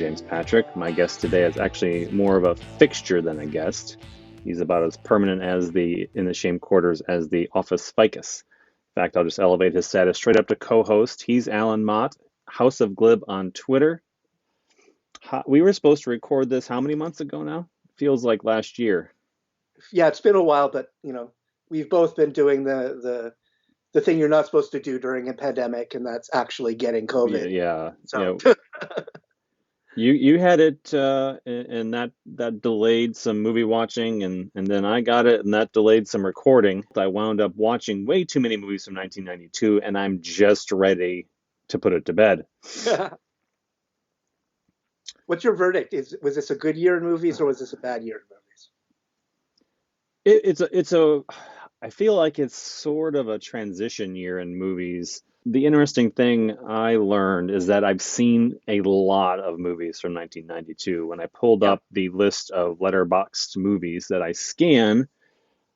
James Patrick. My guest today is actually more of a fixture than a guest. He's about as permanent in the Shame quarters as the office ficus. In fact, I'll just elevate his status straight up to co-host. He's Allan Mott, House of Glib on Twitter. We were supposed to record this how many months ago now? Feels like last year. Yeah, it's been a while, but we've both been doing the thing you're not supposed to do during a pandemic, and that's actually getting COVID. Yeah. So. You had it, and that delayed some movie watching, and then I got it, and that delayed some recording. I wound up watching way too many movies from 1992, and I'm just ready to put it to bed. What's your verdict? Was this a good year in movies, or was this a bad year in movies? I feel like it's sort of a transition year in movies. The interesting thing I learned is that I've seen a lot of movies from 1992. When I pulled up the list of letterboxed movies that I scan,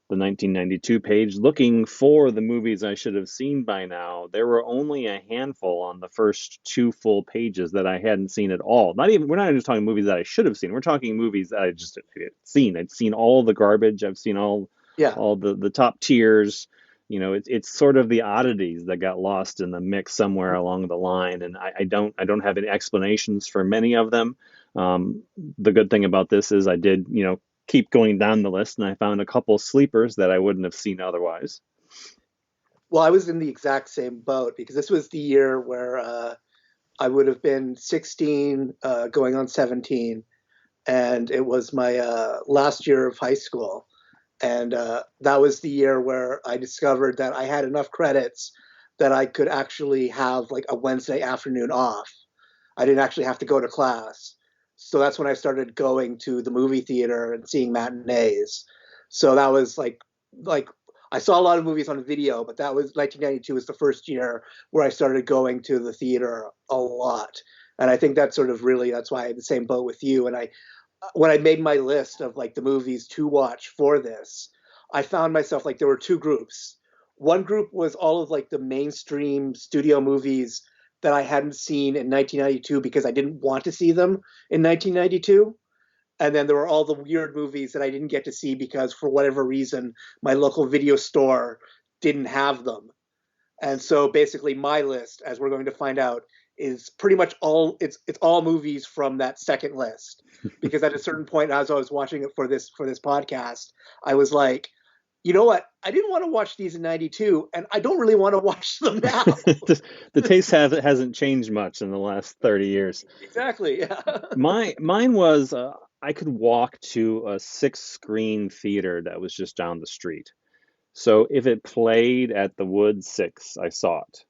the 1992 page, looking for the movies I should have seen by now, there were only a handful on the first two full pages that I hadn't seen at all. We're not even just talking movies that I should have seen. We're talking movies that I just had seen. I'd seen all the garbage. I've seen all the top tiers. It's sort of the oddities that got lost in the mix somewhere along the line, and I don't have any explanations for many of them. The good thing about this is I did, keep going down the list, and I found a couple sleepers that I wouldn't have seen otherwise. Well, I was in the exact same boat because this was the year where I would have been 16, going on 17, and it was my last year of high school. And that was the year where I discovered that I had enough credits that I could actually have like a Wednesday afternoon off. I didn't actually have to go to class. So that's when I started going to the movie theater and seeing matinees. So that was like I saw a lot of movies on video, but that was 1992 was the first year where I started going to the theater a lot. And I think that's why I had the same boat with you. And when I made my list of like the movies to watch for this, I found myself like there were two groups. One group was all of like the mainstream studio movies that I hadn't seen in 1992 because I didn't want to see them in 1992. And then there were all the weird movies that I didn't get to see because for whatever reason, my local video store didn't have them. And so basically my list, as we're going to find out, is pretty much all movies from that second list. Because at a certain point, as I was watching it for this podcast, I was like, you know what? I didn't want to watch these in 92, and I don't really want to watch them now. The taste hasn't changed much in the last 30 years. Exactly, yeah. Mine was, I could walk to a 6-screen theater that was just down the street. So if it played at the Wood 6, I saw it.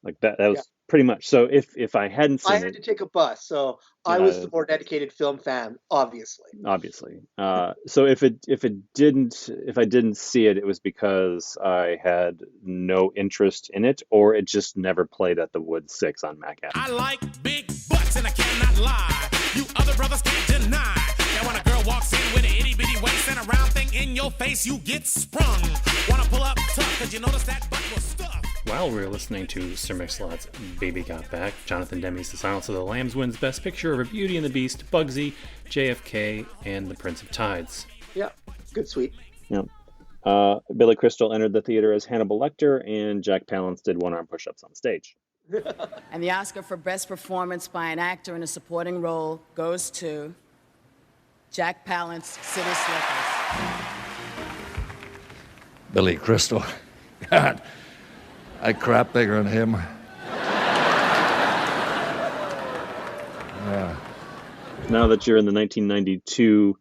Like that was pretty much. So if I hadn't seen it, I had to take a bus, so I was the more dedicated film fan, obviously. So if I didn't see it, it was because I had no interest in it, or it just never played at the Wood 6 on Mac app. I like big butts and I cannot lie. You other brothers can't deny. Now when a girl walks in with an itty bitty waist and a round thing in your face, you get sprung. Wanna pull up tough, cause you notice that butt was stuffed. While we were listening to Sir Mix-a-Lot's Baby Got Back, Jonathan Demme's The Silence of the Lambs wins Best Picture over Beauty and the Beast, Bugsy, JFK, and The Prince of Tides. Yeah, good sweep. Yeah. Billy Crystal entered the theater as Hannibal Lecter, and Jack Palance did one-arm push-ups on stage. And the Oscar for Best Performance by an Actor in a Supporting Role goes to Jack Palance, City Slickers. Billy Crystal. God, I crap bigger than him. Yeah. Now that you're in the 1992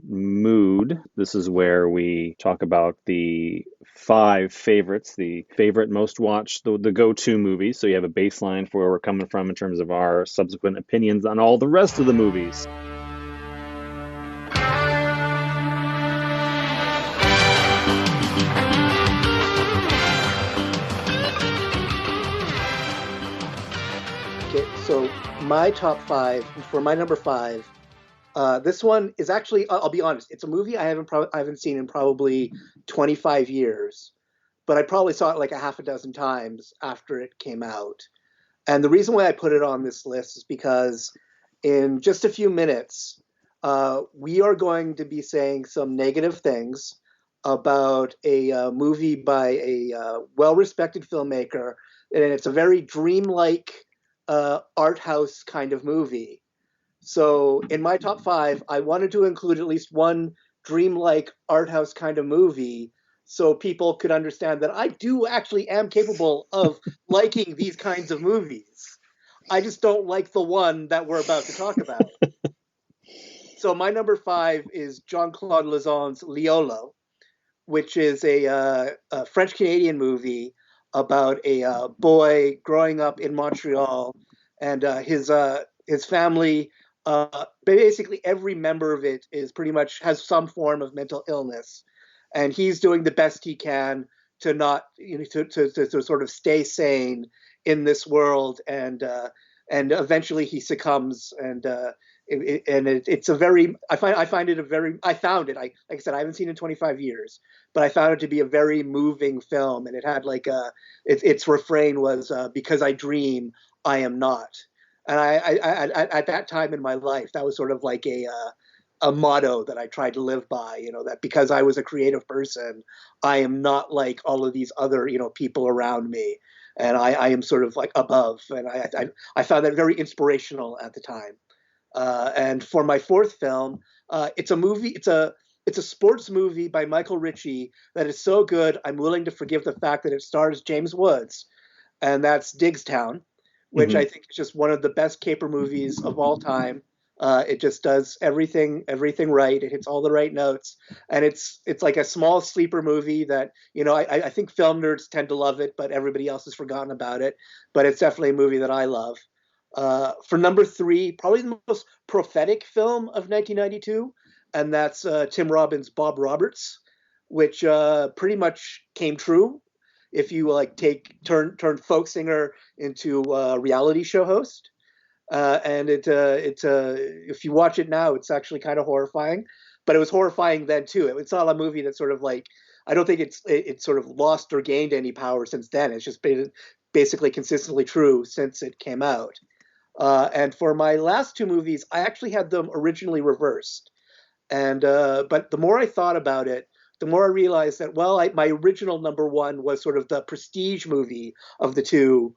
mood, this is where we talk about the 5 favorites, the favorite most watched, the go-to movies. So you have a baseline for where we're coming from in terms of our subsequent opinions on all the rest of the movies. Okay, so my top 5, for my number 5, this one is actually, I'll be honest, it's a movie I haven't seen in probably 25 years, but I probably saw it like a half a dozen times after it came out. And the reason why I put it on this list is because in just a few minutes, we are going to be saying some negative things about a movie by a well-respected filmmaker, and it's a very dreamlike art house kind of movie. So in my top 5, I wanted to include at least one dreamlike art house kind of movie so people could understand that I do actually am capable of liking these kinds of movies. I just don't like the one that we're about to talk about. So my number 5 is Jean-Claude Lauzon's Liolo, which is a French-Canadian movie about a boy growing up in Montreal, and his family, basically every member of it is pretty much has some form of mental illness, and he's doing the best he can to not, to sort of stay sane in this world, and eventually he succumbs, and it's a very, I found it, like I said, I haven't seen it in 25 years, but I found it to be a very moving film, and it had like its refrain was, because I dream, I am not. And I at that time in my life, that was sort of like a motto that I tried to live by, that because I was a creative person, I am not like all of these other, people around me. And I am sort of like above. And I found that very inspirational at the time. And for my 4th film, it's a movie, it's a sports movie by Michael Ritchie that is so good, I'm willing to forgive the fact that it stars James Woods. And that's Diggstown, which I think is just one of the best caper movies of all time. It just does everything right. It hits all the right notes, and it's like a small sleeper movie that I think film nerds tend to love it, but everybody else has forgotten about it. But it's definitely a movie that I love. For number 3, probably the most prophetic film of 1992, and that's Tim Robbins' Bob Roberts, which pretty much came true. If you turn folk singer into a reality show host. And if you watch it now, it's actually kind of horrifying, but it was horrifying then too. It's not a movie that sort of like, I don't think it's sort of lost or gained any power since then. It's just been basically consistently true since it came out. And for my last 2 movies, I actually had them originally reversed. And, but the more I thought about it, the more I realized that, my original number 1 was sort of the prestige movie of the 2.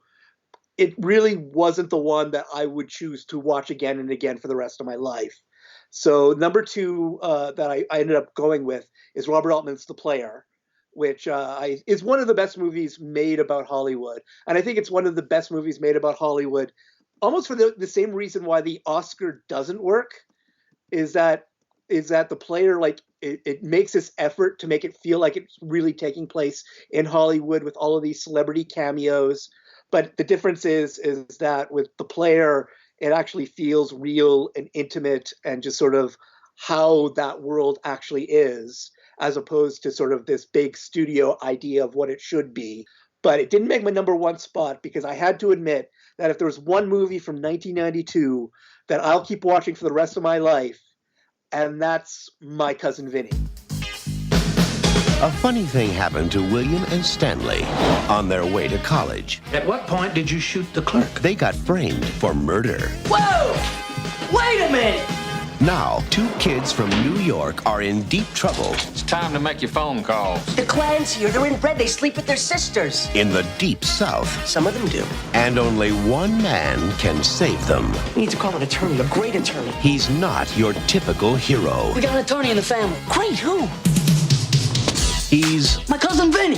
It really wasn't the one that I would choose to watch again and again for the rest of my life. So number 2 that I ended up going with is Robert Altman's The Player, which is one of the best movies made about Hollywood. And I think it's one of the best movies made about Hollywood, almost for the same reason why the Oscar doesn't work, is that The Player, like, it makes this effort to make it feel like it's really taking place in Hollywood with all of these celebrity cameos. But the difference is that with The Player, it actually feels real and intimate and just sort of how that world actually is, as opposed to sort of this big studio idea of what it should be. But it didn't make my number 1 spot because I had to admit that if there was one movie from 1992 that I'll keep watching for the rest of my life, and that's My Cousin Vinny. A funny thing happened to William and Stanley on their way to college. At what point did you shoot the clerk? They got framed for murder. Whoa! Wait a minute! Now, 2 kids from New York are in deep trouble. It's time to make your phone calls. The clan's here. They're inbred. They sleep with their sisters. In the deep South. Some of them do. And only one man can save them. We need to call an attorney, a great attorney. He's not your typical hero. We got an attorney in the family. Great, who? He's my cousin Vinny.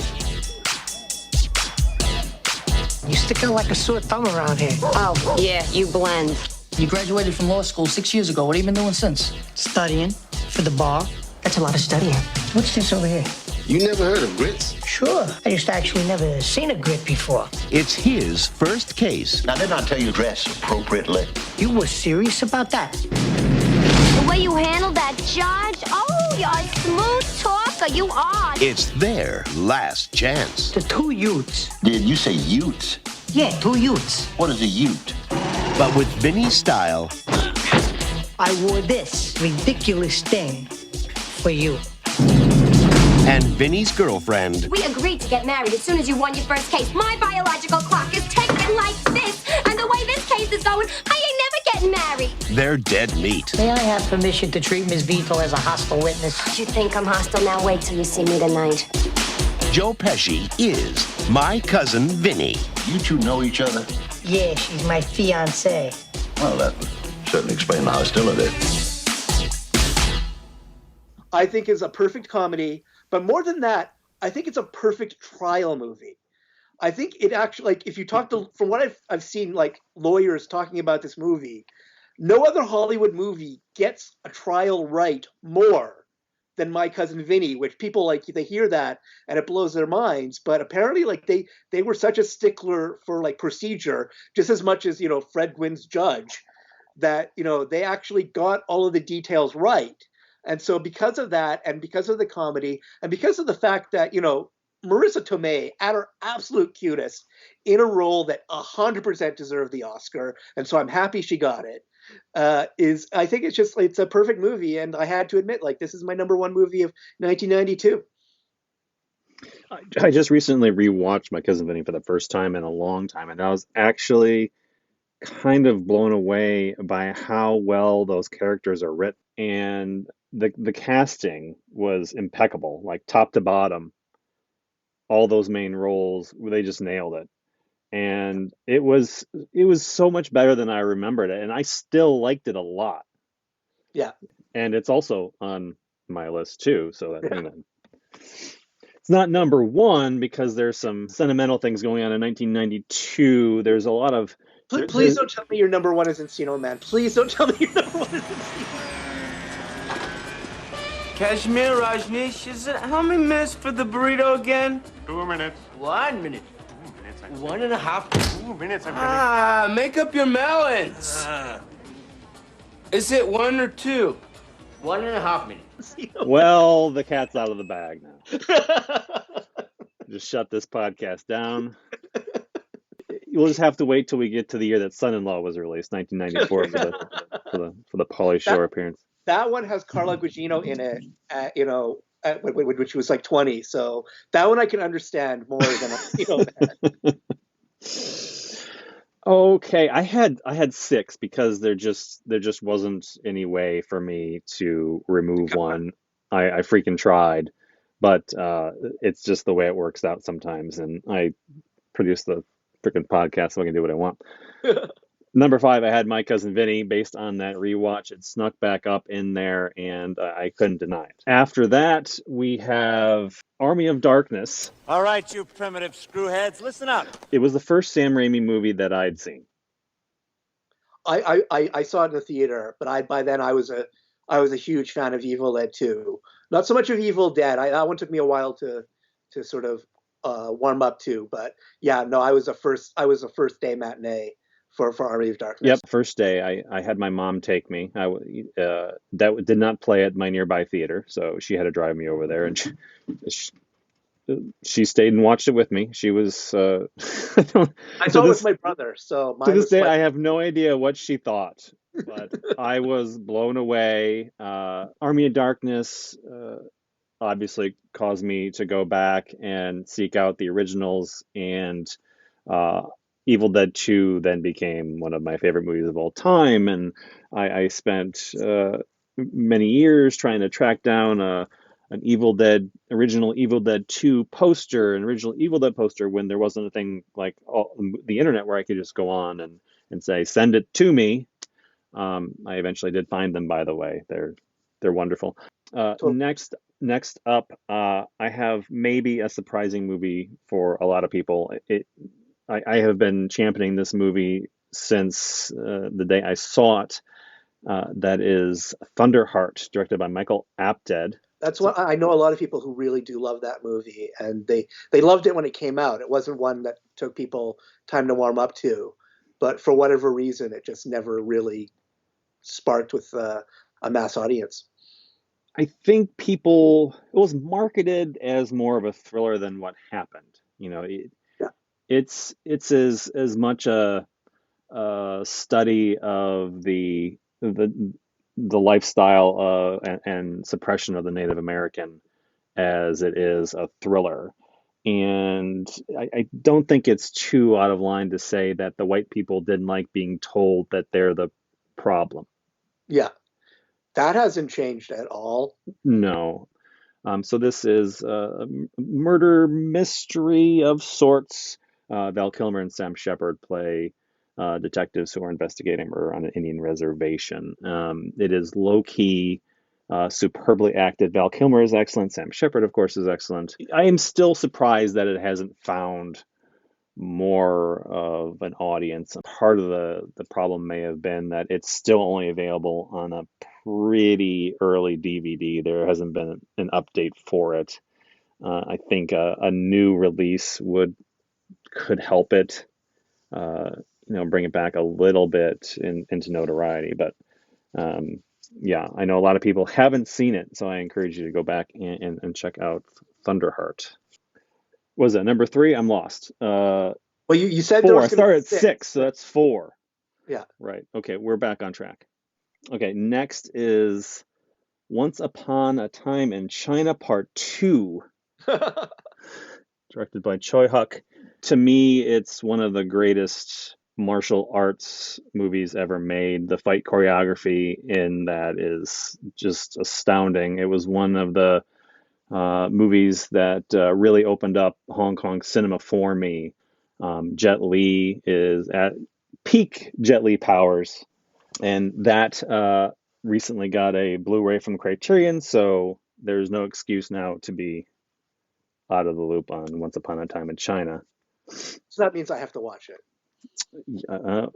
You stick out like a sore thumb around here. Oh, yeah, you blend. You graduated from law school 6 years ago. What have you been doing since? Studying for the bar. That's a lot of studying. What's this over here? You never heard of grits? Sure. I just actually never seen a grit before. It's his first case. Now, didn't I tell you to dress appropriately? You were serious about that? The way you handled that, Judge. Oh, you're a smooth talker. You are. It's their last chance. The 2 Utes. Did you say Utes? Yeah, 2 Utes. What is a Ute? But with Vinny's style, I wore this ridiculous thing for you. And Vinny's girlfriend. We agreed to get married as soon as you won your first case. My biological clock is ticking. like this, and the way this case is going, I ain't never getting married. They're dead meat. May I have permission to treat Miss Beetle as a hostile witness? You think I'm hostile? Now wait till you see me tonight. Joe Pesci is My Cousin Vinny. You two know each other? Yeah, she's my fiancée. Well, that would certainly explain the hostility. I think is a perfect comedy, but more than that, I think it's a perfect trial movie. I think it actually, like, if you talk to, from what I've seen, like, lawyers talking about this movie, no other Hollywood movie gets a trial right more than My Cousin Vinny, which people, like, they hear that and it blows their minds. But apparently, like, they were such a stickler for, like, procedure, just as much as, Fred Gwynn's Judge, that, they actually got all of the details right. And so because of that, and because of the comedy, and because of the fact that, Marissa Tomei, at her absolute cutest, in a role that 100% deserved the Oscar, and so I'm happy she got it, I think it's a perfect movie, and I had to admit, like, this is my number one movie of 1992. I just recently rewatched My Cousin Vinny for the first time in a long time, and I was actually kind of blown away by how well those characters are written. And the casting was impeccable, like top to bottom. All those main roles, they just nailed it. And it was so much better than I remembered it, and I still liked it a lot. Yeah. And it's also on my list too, so that it's not number one because there's some sentimental things going on in 1992. There's a lot of Please don't tell me your number one is Encino Man. Please don't tell me your number one is Encino. Kashmir, Rajneesh, how many minutes for the burrito again? 2 minutes. 1 minute. 2 minutes. 1.5. 2 minutes. Make up your melons. Is it 1 or 2? 1.5 minutes. Well, the cat's out of the bag now. Just shut this podcast down. You'll just have to wait till we get to the year that Son-in-Law was released, 1994, for the Pauly Shore appearance. That one has Carla Gugino in it, which was like 20. So that one I can understand more than Man. Okay, I had 6 because there just wasn't any way for me to remove one. I freaking tried, but it's just the way it works out sometimes, and I produce the freaking podcast so I can do what I want. Number 5, I had My Cousin Vinny. Based on that rewatch, it snuck back up in there, and I couldn't deny it. After that, we have Army of Darkness. All right, you primitive screwheads, listen up. It was the first Sam Raimi movie that I'd seen. I saw it in the theater, but by then I was a huge fan of Evil Dead 2. Not so much of Evil Dead. That one took me a while to sort of warm up to, but yeah, no, I was a first day matinee for Army of Darkness. Yep, first day I had my mom take me. That did not play at my nearby theater, so she had to drive me over there, and she stayed and watched it with me. She was I saw it with my brother, so to this day I have no idea what she thought, but I was blown away. Army of Darkness obviously caused me to go back and seek out the originals, and Evil Dead 2 then became one of my favorite movies of all time, and I spent many years trying to track down an original Evil Dead 2 poster, an original Evil Dead poster, when there wasn't a thing like the internet where I could just go on and say, send it to me. I eventually did find them, by the way. They're wonderful. Next up, I have maybe a surprising movie for a lot of people. I have been championing this movie since the day I saw it. That is Thunderheart, directed by Michael Apted. That's what I know. A lot of people who really do love that movie, and they loved it when it came out. It wasn't one that took people time to warm up to, but for whatever reason, it just never really sparked with a mass audience. I think it was marketed as more of a thriller than what happened. It's as much a study of the lifestyle and suppression of the Native American as it is a thriller. And I don't think it's too out of line to say that the white people didn't like being told that they're the problem. Yeah, that hasn't changed at all. No. So this is a murder mystery of sorts. Val Kilmer and Sam Shepard play detectives who are investigating murder on an Indian reservation. It is low-key, superbly acted. Val Kilmer is excellent. Sam Shepard, of course, is excellent. I am still surprised that it hasn't found more of an audience. Part of the problem may have been that it's still only available on a pretty early DVD. There hasn't been an update for it. I think a new release could help it, bring it back a little bit into notoriety. But yeah, I know a lot of people haven't seen it, so I encourage you to go back and check out Thunderheart. What was that, number 3? I'm lost. Well, you said 4. I started at 6, so that's 4. Yeah. Right. Okay, we're back on track. Okay, next is Once Upon a Time in China Part 2, directed by Choi Huk. To me, it's one of the greatest martial arts movies ever made. The fight choreography in that is just astounding. It was one of the movies that really opened up Hong Kong cinema for me. Jet Li is at peak Jet Li powers, and that recently got a Blu-ray from Criterion, so there's no excuse now to be out of the loop on Once Upon a Time in China. So that means I have to watch it.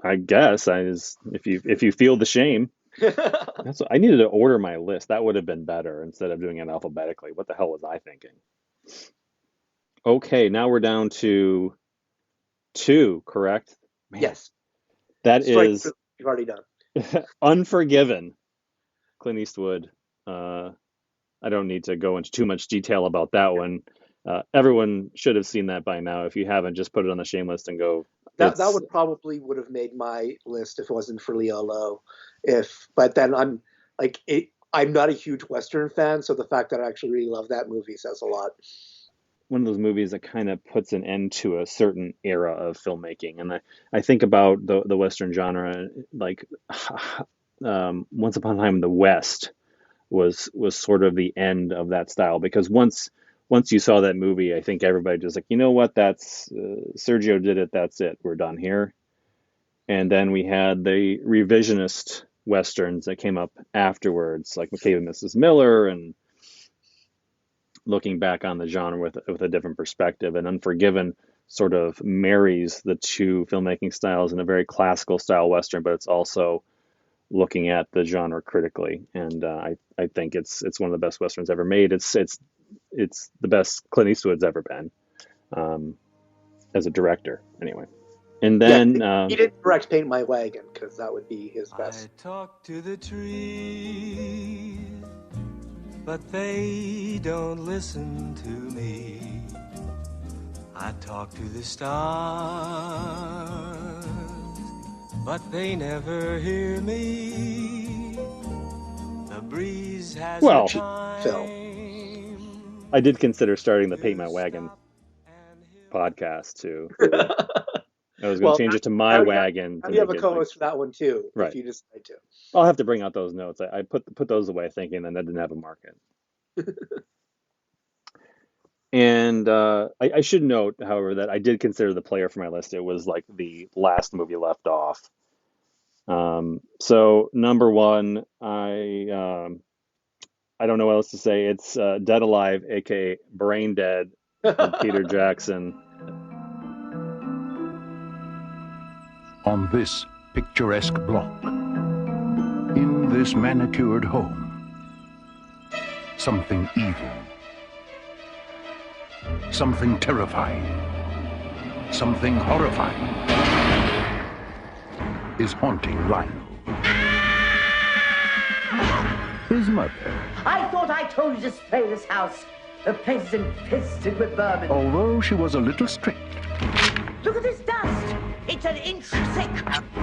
I guess if you feel the shame. I needed to order my list. That would have been better instead of doing it alphabetically. What the hell was I thinking? Okay, now we're down to 2, correct? Man, yes. That is you've already done. Unforgiven. Clint Eastwood. I don't need to go into too much detail about that one. Everyone should have seen that by now. If you haven't, just put it on the shame list and go. That would have made my list if it wasn't for Leo Lo. But then I'm not a huge Western fan, so the fact that I actually really love that movie says a lot. One of those movies that kind of puts an end to a certain era of filmmaking, and I think about the Western genre, like Once Upon a Time in the West was sort of the end of that style, because once you saw that movie, I think everybody just like, you know what, that's Sergio did it, that's it, we're done here. And then we had the revisionist Westerns that came up afterwards, like McCabe and Mrs. Miller, and looking back on the genre with a different perspective. And Unforgiven sort of marries the two filmmaking styles in a very classical style Western, but it's also looking at the genre critically. And I think it's one of the best Westerns ever made. It's the best Clint Eastwood's ever been as a director, anyway. And then he didn't direct Paint My Wagon, because that would be his best. I talk to the trees, but they don't listen to me. I talk to the stars, but they never hear me. The breeze has well, Phil. I did consider starting the Paint My Wagon podcast too. I was going to change it to My Wagon. You have a co-host for that one too, right? If you decide to. I'll have to bring out those notes. I put those away thinking that didn't have a market. And I should note, however, that I did consider The Player for my list. It was like the last movie left off. So number 1, I don't know what else to say. It's Dead Alive, aka Brain Dead, with Peter Jackson. On this picturesque block, in this manicured home, something evil, something terrifying, something horrifying is haunting Lionel. His mother. I thought I told you to spray this house. The place is infested with vermin. Although she was a little strict. Look at this dust. It's an inch thick.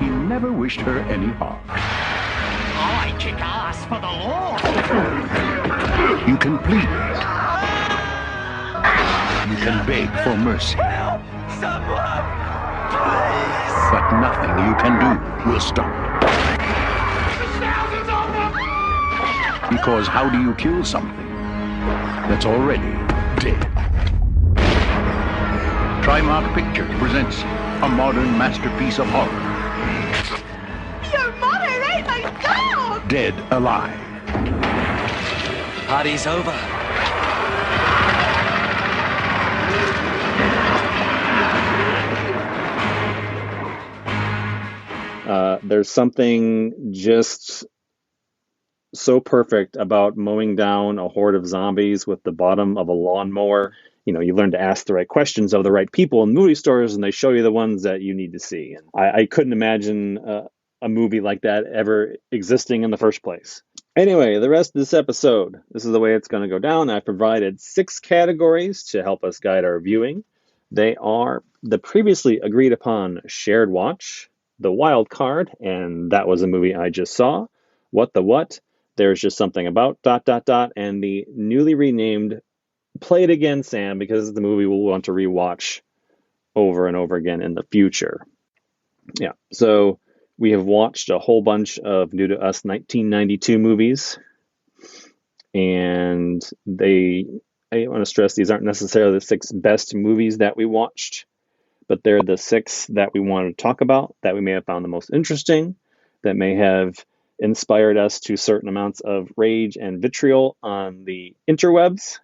He never wished her any harm. I kick ass for the law. You can plead. You can beg for mercy. Help! Someone! Please! But nothing you can do will stop it. Because how do you kill something that's already dead? Trimark Pictures presents a modern masterpiece of horror. Your mother ate my dog! Dead Alive. Party's over. There's something just so perfect about mowing down a horde of zombies with the bottom of a lawnmower. You know, you learn to ask the right questions of the right people in movie stores, and they show you the ones that you need to see. And I couldn't imagine a movie like that ever existing in the first place. Anyway, the rest of this episode, this is the way it's going to go down. I've provided 6 categories to help us guide our viewing. They are the previously agreed upon shared watch, the wild card, and that was a movie I just saw, what the what, there's just something about ... and the newly renamed Play It Again, Sam, because it's the movie we'll want to rewatch over and over again in the future. Yeah, so we have watched a whole bunch of new to us 1992 movies, and I want to stress these aren't necessarily the 6 best movies that we watched, but they're the 6 that we want to talk about, that we may have found the most interesting, that may have inspired us to certain amounts of rage and vitriol on the interwebs.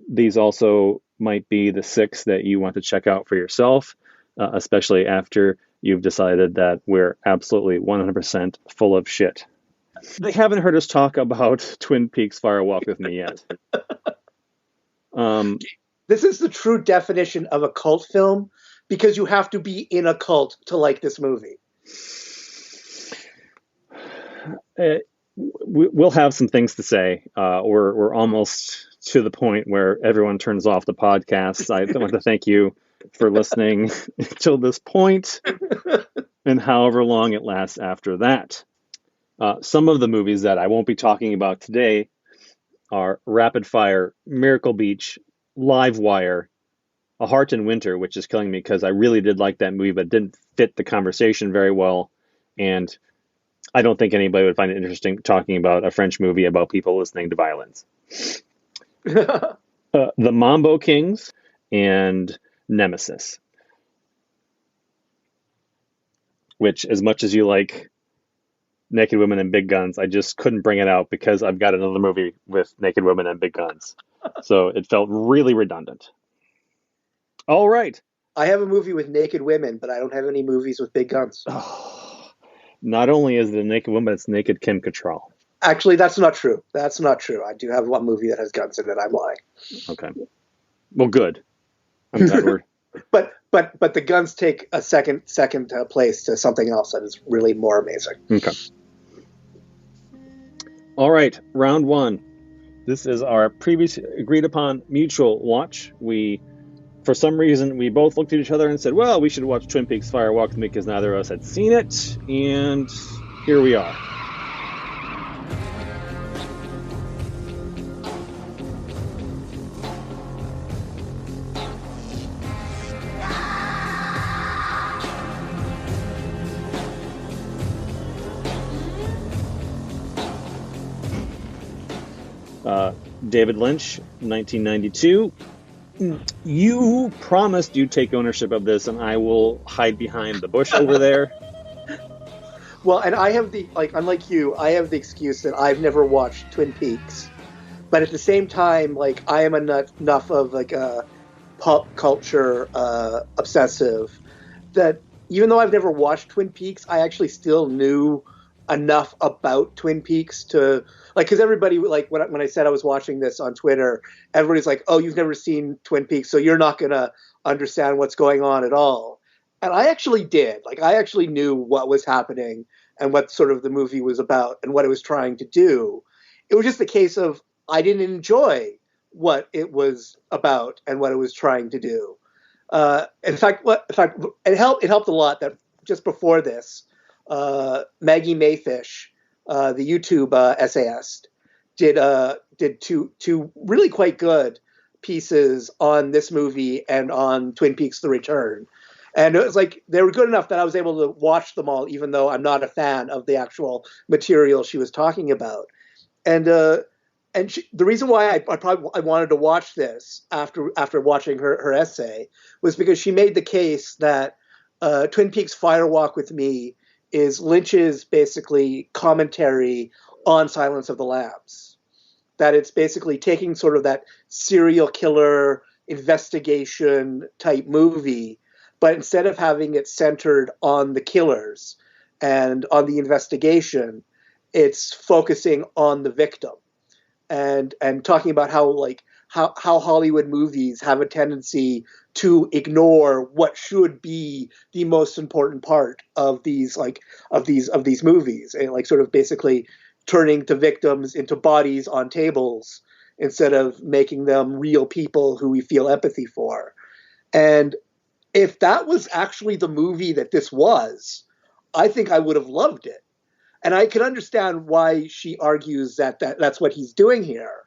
These also might be the 6 that you want to check out for yourself, especially after you've decided that we're absolutely 100% full of shit. They haven't heard us talk about Twin Peaks Fire Walk with Me yet. This is the true definition of a cult film, because you have to be in a cult to like this movie. We'll have some things to say. We're almost to the point where everyone turns off the podcast. I want to thank you for listening till this point, and however long it lasts after that. Some of the movies that I won't be talking about today are Rapid Fire, Miracle Beach, Live Wire, A Heart in Winter, which is killing me because I really did like that movie, but didn't fit the conversation very well. And I don't think anybody would find it interesting talking about a French movie about people listening to violence. The Mambo Kings and Nemesis, which, as much as you like naked women and big guns, I just couldn't bring it out because I've got another movie with naked women and big guns. So it felt really redundant. All right. I have a movie with naked women, but I don't have any movies with big guns. Not only is it a naked woman, it's naked Kim Cattrall. Actually, that's not true. That's not true. I do have one movie that has guns in it. I'm lying. Okay. Well, good. I'm glad we're... But the guns take a second place to something else that is really more amazing. Okay. All right. Round 1. This is our previous agreed upon mutual watch. For some reason, we both looked at each other and said, well, we should watch Twin Peaks Fire Walk with Me because neither of us had seen it. And here we are. David Lynch, 1992. You promised you'd take ownership of this, and I will hide behind the bush over there. Well, and I have unlike you, I have the excuse that I've never watched Twin Peaks. But at the same time, I am enough of a pop culture obsessive that even though I've never watched Twin Peaks, I actually still knew enough about Twin Peaks to because everybody when I said I was watching this on Twitter, everybody's like, oh, you've never seen Twin Peaks, so you're not gonna understand what's going on at all. And I actually did. I actually knew what was happening and what sort of the movie was about and what it was trying to do. It was just the case of I didn't enjoy what it was about and what it was trying to do. In fact, it helped a lot that just before this, Maggie Mayfish, the YouTube essayist, did two really quite good pieces on this movie and on Twin Peaks: The Return. And it was like they were good enough that I was able to watch them all, even though I'm not a fan of the actual material she was talking about. And the reason why I wanted to watch this after watching her essay was because she made the case that Twin Peaks: Fire Walk with Me is Lynch's basically commentary on Silence of the Lambs. That it's basically taking sort of that serial killer investigation type movie, but instead of having it centered on the killers and on the investigation, it's focusing on the victim and talking about how Hollywood movies have a tendency to ignore what should be the most important part of these movies, and like sort of basically turning the victims into bodies on tables instead of making them real people who we feel empathy for. And if that was actually the movie that this was, I think I would have loved it. And I can understand why she argues that's what he's doing here.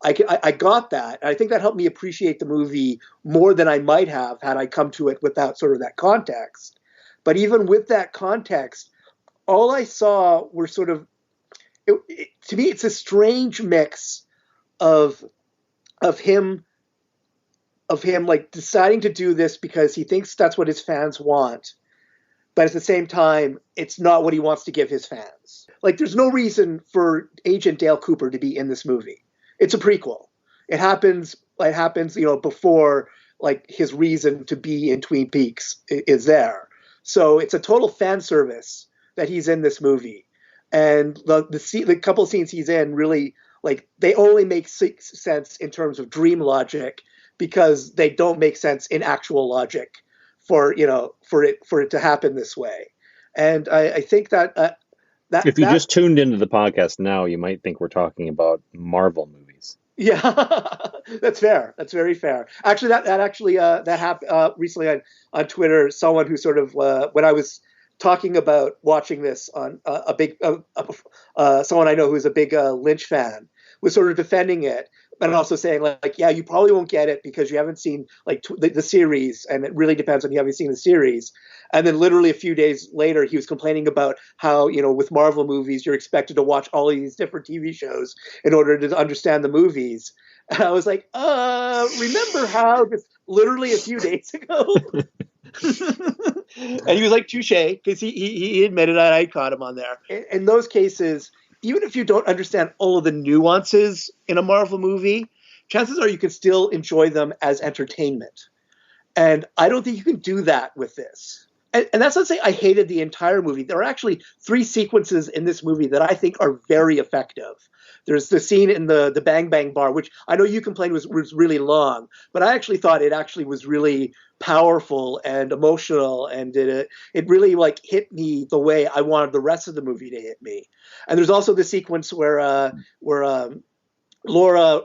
I got that. And I think that helped me appreciate the movie more than I might have had I come to it without sort of that context. But even with that context, all I saw were sort of, to me, it's a strange mix of him like deciding to do this because he thinks that's what his fans want. But at the same time, it's not what he wants to give his fans. Like, there's no reason for Agent Dale Cooper to be in this movie. It's a prequel. It happens, before like his reason to be in Twin Peaks is there. So it's a total fan service that he's in this movie. And the couple of scenes he's in really, like, they only make sense in terms of dream logic because they don't make sense in actual logic for it to happen this way. And I think that if you just tuned into the podcast now, you might think we're talking about Marvel movies. Yeah, that's fair. That's very fair. Actually, that happened recently on Twitter. Someone who sort of when I was talking about watching this on someone I know who's a big Lynch fan was sort of defending it, and also saying like, yeah, you probably won't get it because you haven't seen like the series, and it really depends on you haven't seen the series. And then literally a few days later, he was complaining about how, with Marvel movies, you're expected to watch all of these different TV shows in order to understand the movies. And I was like, remember how just literally a few days ago? And he was like, touche, because he admitted that I caught him on there. In those cases, even if you don't understand all of the nuances in a Marvel movie, chances are you can still enjoy them as entertainment. And I don't think you can do that with this. And that's not to say I hated the entire movie. There are actually 3 sequences in this movie that I think are very effective. There's the scene in the Bang Bang bar, which I know you complained was really long, but I actually thought it actually was really powerful and emotional, and it really like hit me the way I wanted the rest of the movie to hit me. And there's also the sequence where Laura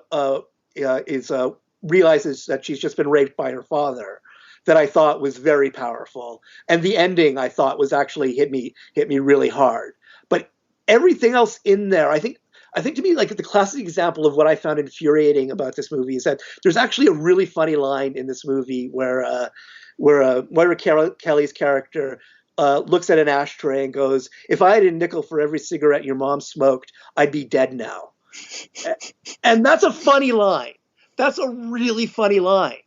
realizes that she's just been raped by her father, that I thought was very powerful. And the ending I thought was actually hit me really hard. But everything else in there, I think to me, like the classic example of what I found infuriating about this movie is that there's actually a really funny line in this movie where Moira Kelly's character looks at an ashtray and goes, "If I had a nickel for every cigarette your mom smoked, I'd be dead now." And that's a funny line. That's a really funny line.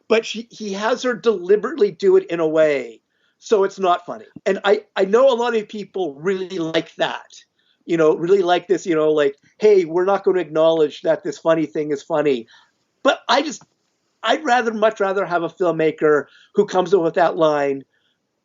But he has her deliberately do it in a way so it's not funny. And I know a lot of people really like that. Really like this, like, hey, we're not going to acknowledge that this funny thing is funny. But I'd much rather have a filmmaker who comes up with that line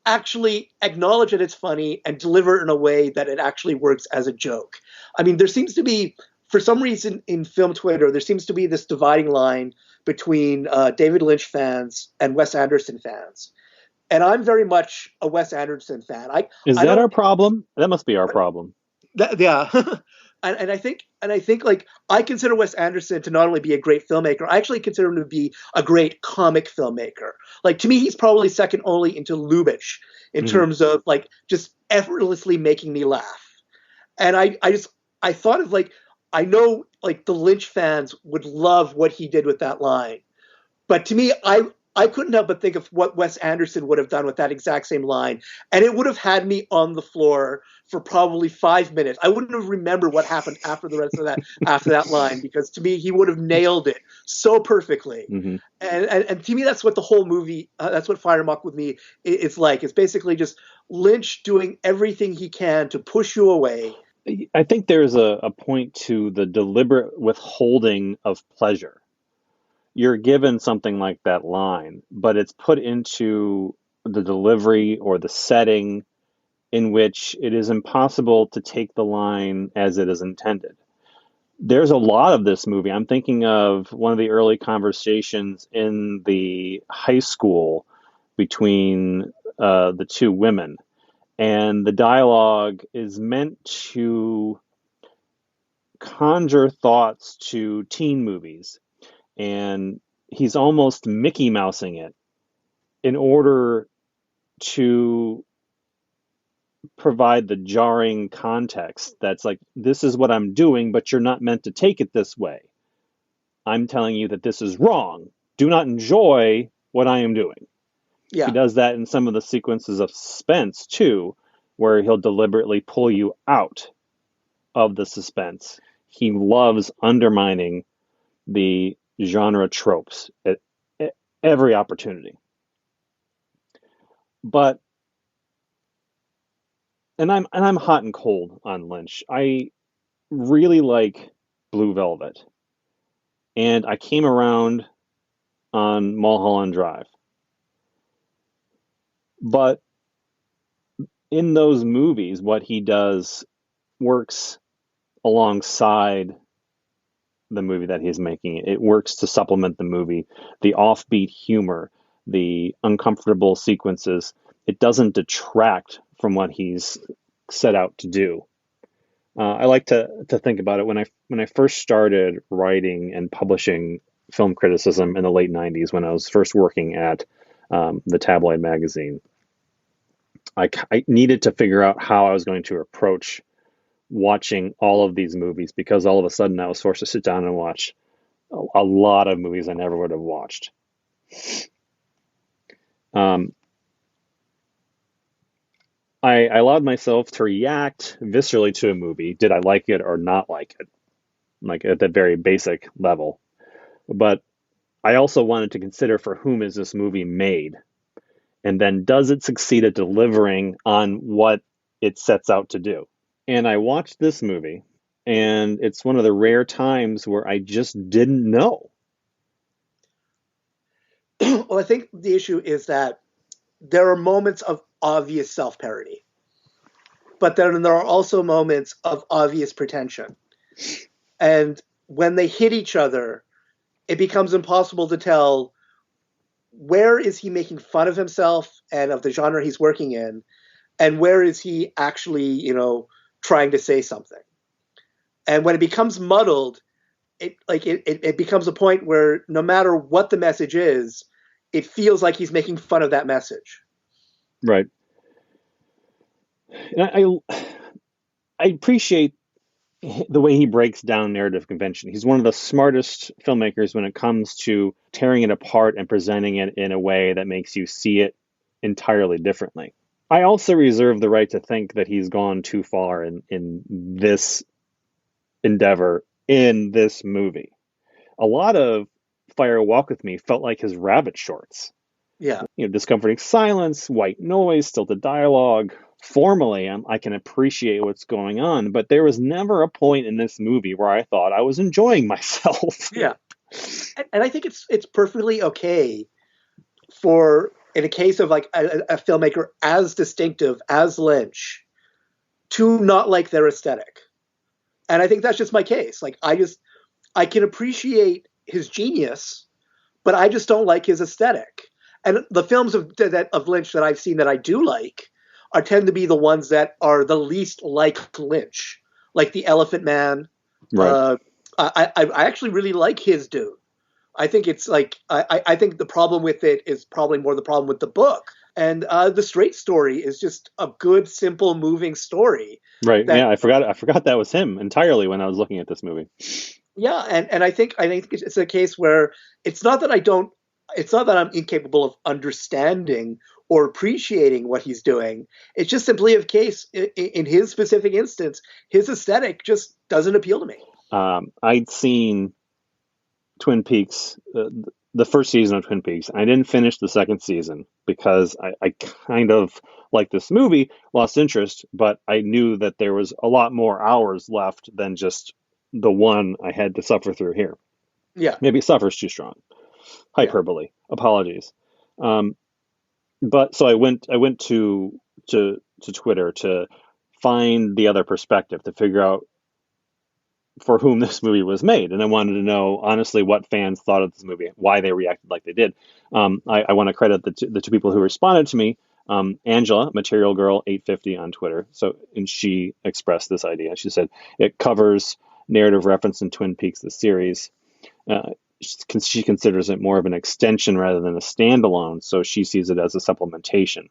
actually acknowledge that it's funny and deliver it in a way that it actually works as a joke. I mean, there seems to be, for some reason in film Twitter, there seems to be this dividing line between David Lynch fans and Wes Anderson fans. And I'm very much a Wes Anderson fan. Is that our problem? That must be our problem. Yeah. And I think like I consider Wes Anderson to not only be a great filmmaker, I actually consider him to be a great comic filmmaker. Like, to me, he's probably second only into Lubitsch in terms of like just effortlessly making me laugh. And I thought of like, I know like the Lynch fans would love what he did with that line. But to me, I couldn't help but think of what Wes Anderson would have done with that exact same line. And it would have had me on the floor for probably 5 minutes. I wouldn't have remembered what happened after the rest of that, after that line, because to me, he would have nailed it so perfectly. Mm-hmm. And to me, that's what the whole movie, that's what Fire Amok with Me is like. It's basically just Lynch doing everything he can to push you away. I think there's a point to the deliberate withholding of pleasure. You're given something like that line, but it's put into the delivery or the setting in which it is impossible to take the line as it is intended. There's a lot of this movie. I'm thinking of one of the early conversations in the high school between the two women. And the dialogue is meant to conjure thoughts to teen movies. And he's almost Mickey Mousing it in order to provide the jarring context that's like, this is what I'm doing, but you're not meant to take it this way. I'm telling you that this is wrong. Do not enjoy what I am doing. Yeah. He does that in some of the sequences of suspense, too, where he'll deliberately pull you out of the suspense. He loves undermining the genre tropes at every opportunity. But and I'm hot and cold on Lynch. I really like Blue Velvet. And I came around on Mulholland Drive. But in those movies, what he does works alongside the movie that he's making. It works to supplement the movie. The offbeat humor, the uncomfortable sequences, it doesn't detract from what he's set out to do. I like to think about it when I first started writing and publishing film criticism in the late 90s, when I was first working at the tabloid magazine. I needed to figure out how I was going to approach watching all of these movies, because all of a sudden I was forced to sit down and watch a lot of movies I never would have watched. I allowed myself to react viscerally to a movie. Did I like it or not like it? Like at the very basic level. But I also wanted to consider, for whom is this movie made? And then does it succeed at delivering on what it sets out to do? And I watched this movie, and it's one of the rare times where I just didn't know. Well, I think the issue is that there are moments of obvious self-parody, but then there are also moments of obvious pretension. And when they hit each other, it becomes impossible to tell, where is he making fun of himself and of the genre he's working in, and where is he actually, trying to say something. And when it becomes muddled, it becomes a point where no matter what the message is, it feels like he's making fun of that message. Right. And I appreciate the way he breaks down narrative convention. He's one of the smartest filmmakers when it comes to tearing it apart and presenting it in a way that makes you see it entirely differently. I also reserve the right to think that he's gone too far in this endeavor, in this movie. A lot of Fire Walk With Me felt like his rabbit shorts. Yeah. Discomforting silence, white noise, stilted dialogue. Formally, I can appreciate what's going on, but there was never a point in this movie where I thought I was enjoying myself. Yeah. And I think it's perfectly okay for, in a case of like a filmmaker as distinctive as Lynch, to not like their aesthetic. And I think that's just my case. Like, I can appreciate his genius, but I just don't like his aesthetic. And the films of Lynch that I've seen that I do like tend to be the ones that are the least like Lynch, like The Elephant Man. Right. I actually really like his Dune. I think it's like, I think the problem with it is probably more the problem with the book. And the Straight Story is just a good, simple, moving story. Right. Yeah, I forgot that was him entirely when I was looking at this movie. Yeah, and I think it's a case where it's not that I'm incapable of understanding or appreciating what he's doing. It's just simply a case in his specific instance, his aesthetic just doesn't appeal to me. I'd seen Twin Peaks, the first season of Twin Peaks. I didn't finish the second season because I kind of like this movie, lost interest, but I knew that there was a lot more hours left than just the one I had to suffer through here. Yeah. Maybe suffer's too strong. Hyperbole. Yeah. Apologies. But so I went to Twitter to find the other perspective, to figure out for whom this movie was made. And I wanted to know, honestly, what fans thought of this movie, why they reacted like they did. I want to credit the two people who responded to me. Angela, Material Girl 850 on Twitter. And she expressed this idea. She said, it covers narrative reference in Twin Peaks, the series. She considers it more of an extension rather than a standalone, so she sees it as a supplementation,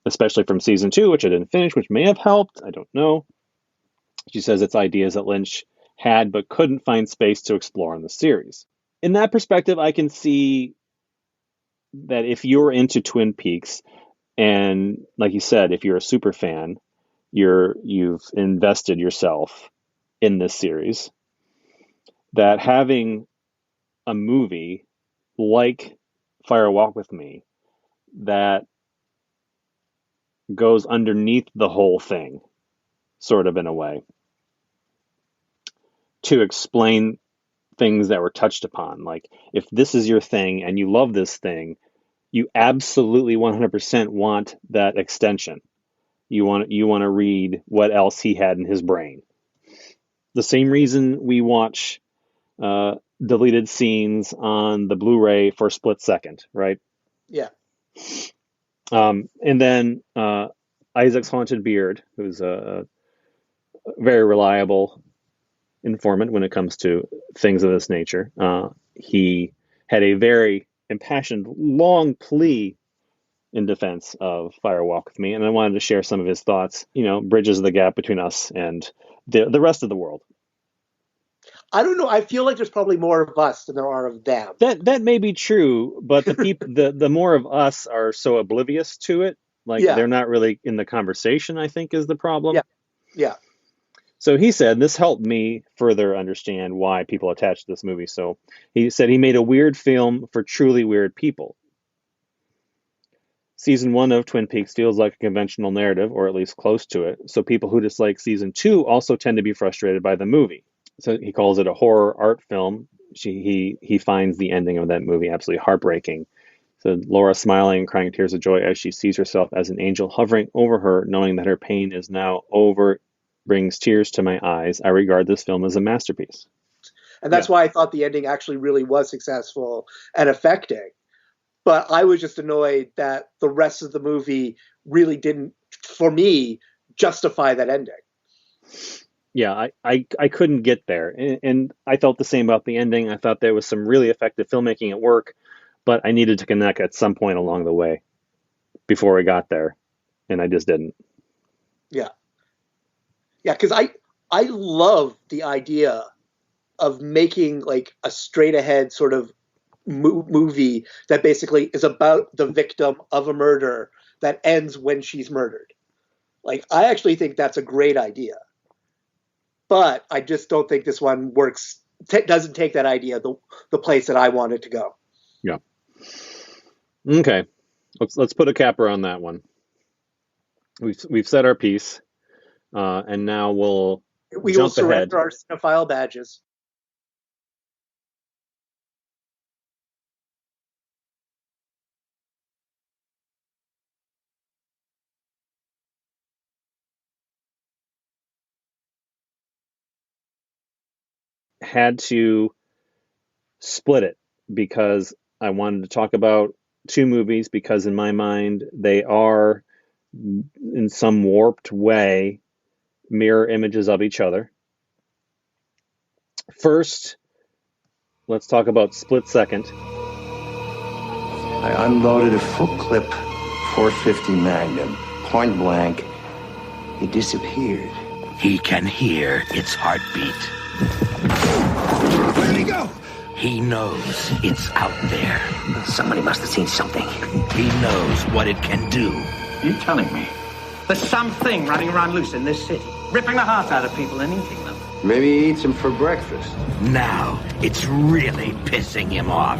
especially from season 2, which I didn't finish, which may have helped. I don't know. She says it's ideas that Lynch had but couldn't find space to explore in the series. In that perspective, I can see that if you're into Twin Peaks, and like you said, if you're a super fan, you've invested yourself in this series, that having a movie like Fire Walk with Me that goes underneath the whole thing, sort of in a way, to explain things that were touched upon. Like, if this is your thing and you love this thing, you absolutely 100% want that extension. You want to read what else he had in his brain. The same reason we watch deleted scenes on the Blu-ray for a split second, right? Yeah. And then Isaac's Haunted Beard, who's a very reliable informant when it comes to things of this nature. He had a very impassioned, long plea in defense of Fire Walk with Me, and I wanted to share some of his thoughts. Bridges the gap between us and the rest of the world. I don't know. I feel like there's probably more of us than there are of them. That may be true, but the people, the more of us are so oblivious to it. Like, they're not really in the conversation, I think, is the problem. Yeah. So he said, this helped me further understand why people attach to this movie. So he said he made a weird film for truly weird people. Season 1 of Twin Peaks feels like a conventional narrative, or at least close to it. So people who dislike season 2 also tend to be frustrated by the movie. So he calls it a horror art film. He finds the ending of that movie absolutely heartbreaking. So Laura smiling and crying tears of joy as she sees herself as an angel hovering over her, knowing that her pain is now over, brings tears to my eyes. I regard this film as a masterpiece. And that's why I thought the ending actually really was successful and affecting. But I was just annoyed that the rest of the movie really didn't, for me, justify that ending. Yeah, I couldn't get there. And I felt the same about the ending. I thought there was some really effective filmmaking at work, but I needed to connect at some point along the way before I got there. And I just didn't. Yeah. Yeah, because I love the idea of making like a straight ahead sort of movie that basically is about the victim of a murder that ends when she's murdered. Like, I actually think that's a great idea. But I just don't think this one works, doesn't take that idea the place that I want it to go. Yeah. Okay. Let's put a capper on that one. We've said our piece, and now we will surrender our cinephile badges. Had to split it because I wanted to talk about two movies, because in my mind they are in some warped way mirror images of each other. First, let's talk about Split Second. I unloaded a full clip .450 Magnum, point blank. He disappeared. He can hear its heartbeat. Where'd he go? He knows it's out there. Somebody must have seen something. He knows what it can do. You telling me? There's something running around loose in this city, ripping the hearts out of people and eating them. Maybe he eats him for breakfast. Now it's really pissing him off.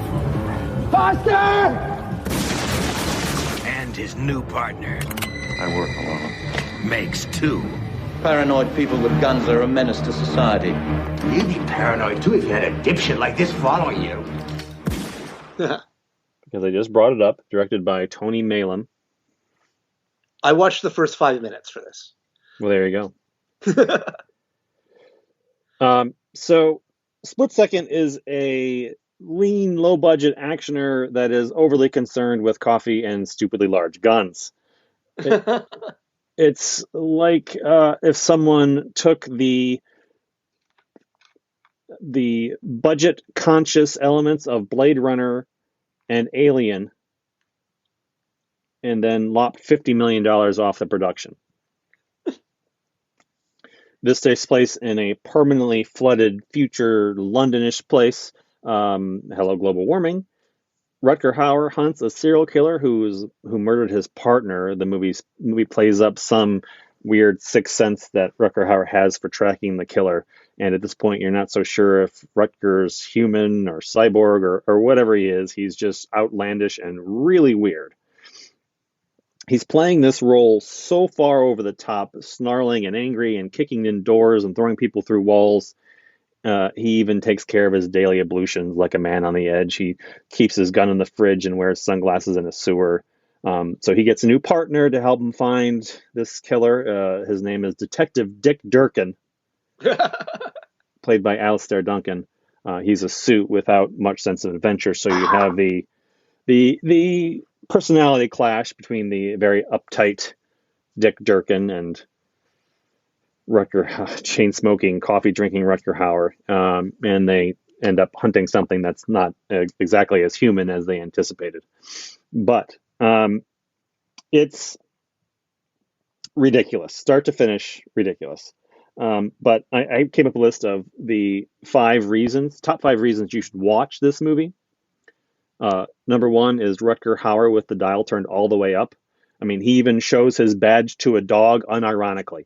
Foster! And his new partner I work alone. makes two. Paranoid people with guns are a menace to society. You'd be paranoid too if you had a dipshit like this following you. Because I just brought it up, directed by Tony Malum. I watched the first 5 minutes for this. Well, there you go. So Split Second is a lean, low-budget actioner that is overly concerned with coffee and stupidly large guns. It's like if someone took the budget-conscious elements of Blade Runner and Alien and then lopped $50 million off the production. This takes place in a permanently flooded future Londonish place. Hello, global warming. Rutger Hauer hunts a serial killer who murdered his partner. The movie plays up some weird sixth sense that Rutger Hauer has for tracking the killer. And at this point, you're not so sure if Rutger's human or cyborg or whatever he is. He's just outlandish and really weird. He's playing this role so far over the top, snarling and angry and kicking in doors and throwing people through walls. He even takes care of his daily ablutions like a man on the edge. He keeps his gun in the fridge and wears sunglasses in a sewer. So he gets a new partner to help him find this killer. His name is Detective Dick Durkin, played by Alistair Duncan. He's a suit without much sense of adventure. So you have the personality clash between the very uptight Dick Durkin and chain smoking, coffee drinking Rutger Hauer, and they end up hunting something that's not exactly as human as they anticipated. But it's ridiculous, start to finish, ridiculous. But I came up with a list of the top 5 reasons you should watch this movie. Number 1 is Rutger Hauer with the dial turned all the way up. I mean, he even shows his badge to a dog unironically.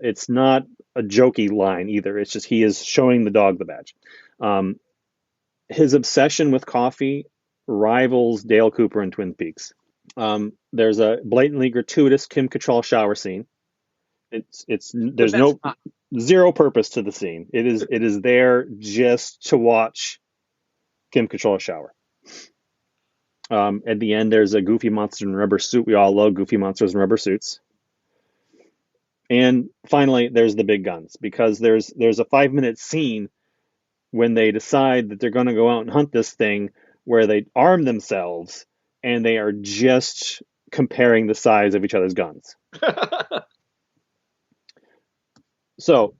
It's not a jokey line either. It's just he is showing the dog the badge. His obsession with coffee rivals Dale Cooper in Twin Peaks. There's a blatantly gratuitous Kim Cattrall shower scene. There's zero purpose to the scene. It is there just to watch Kim Cattrall shower. At the end, there's a goofy monster in a rubber suit. We all love goofy monsters in rubber suits. And finally, there's the big guns, because there's a 5-minute scene when they decide that they're going to go out and hunt this thing where they arm themselves and they are just comparing the size of each other's guns. So,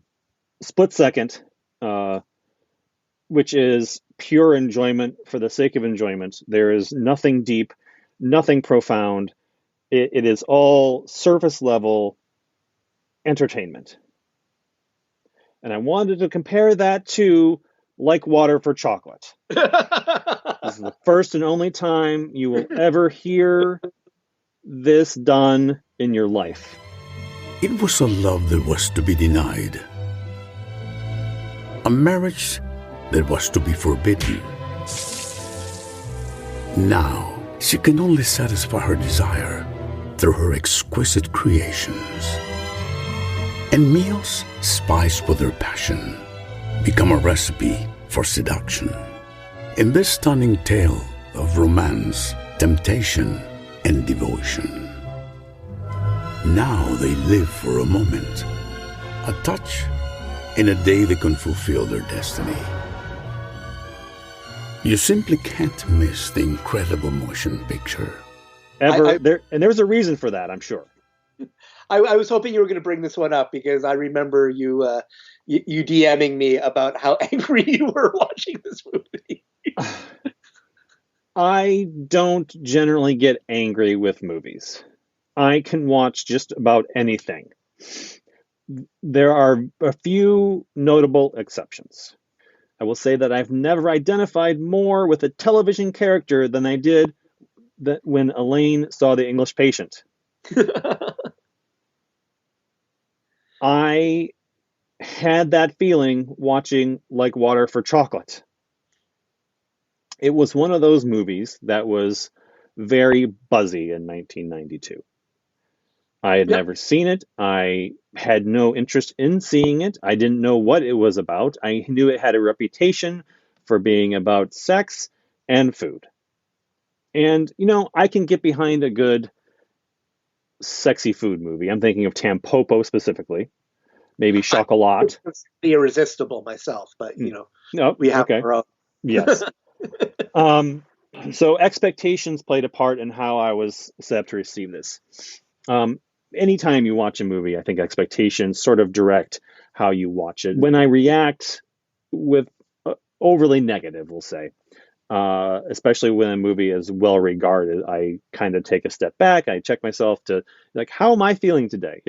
Split Second, which is pure enjoyment for the sake of enjoyment. There is nothing deep, nothing profound. It is all surface level entertainment. And I wanted to compare that to Like Water for Chocolate. This is the first and only time you will ever hear this done in your life. It was a love that was to be denied. A marriage that was to be forbidden. Now, she can only satisfy her desire through her exquisite creations. And meals spiced with her passion become a recipe for seduction. In this stunning tale of romance, temptation, and devotion, now they live for a moment, a touch, and a day they can fulfill their destiny. You simply can't miss the incredible motion picture. There's a reason for that, I'm sure. I was hoping you were going to bring this one up because I remember you DMing me about how angry you were watching this movie. I don't generally get angry with movies. I can watch just about anything. There are a few notable exceptions. I will say that I've never identified more with a television character than I did when Elaine saw The English Patient. I had that feeling watching Like Water for Chocolate. It was one of those movies that was very buzzy in 1992. I had never seen it. I had no interest in seeing it. I didn't know what it was about. I knew it had a reputation for being about sex and food. And, I can get behind a good sexy food movie. I'm thinking of Tampopo specifically, maybe Chocolat. Be irresistible myself, but, No, we have okay. our own. Yes. So expectations played a part in how I was set up to receive this. Anytime you watch a movie, I think expectations sort of direct how you watch it. When I react with overly negative, we'll say, especially when a movie is well regarded, I kind of take a step back. I check myself to how am I feeling today?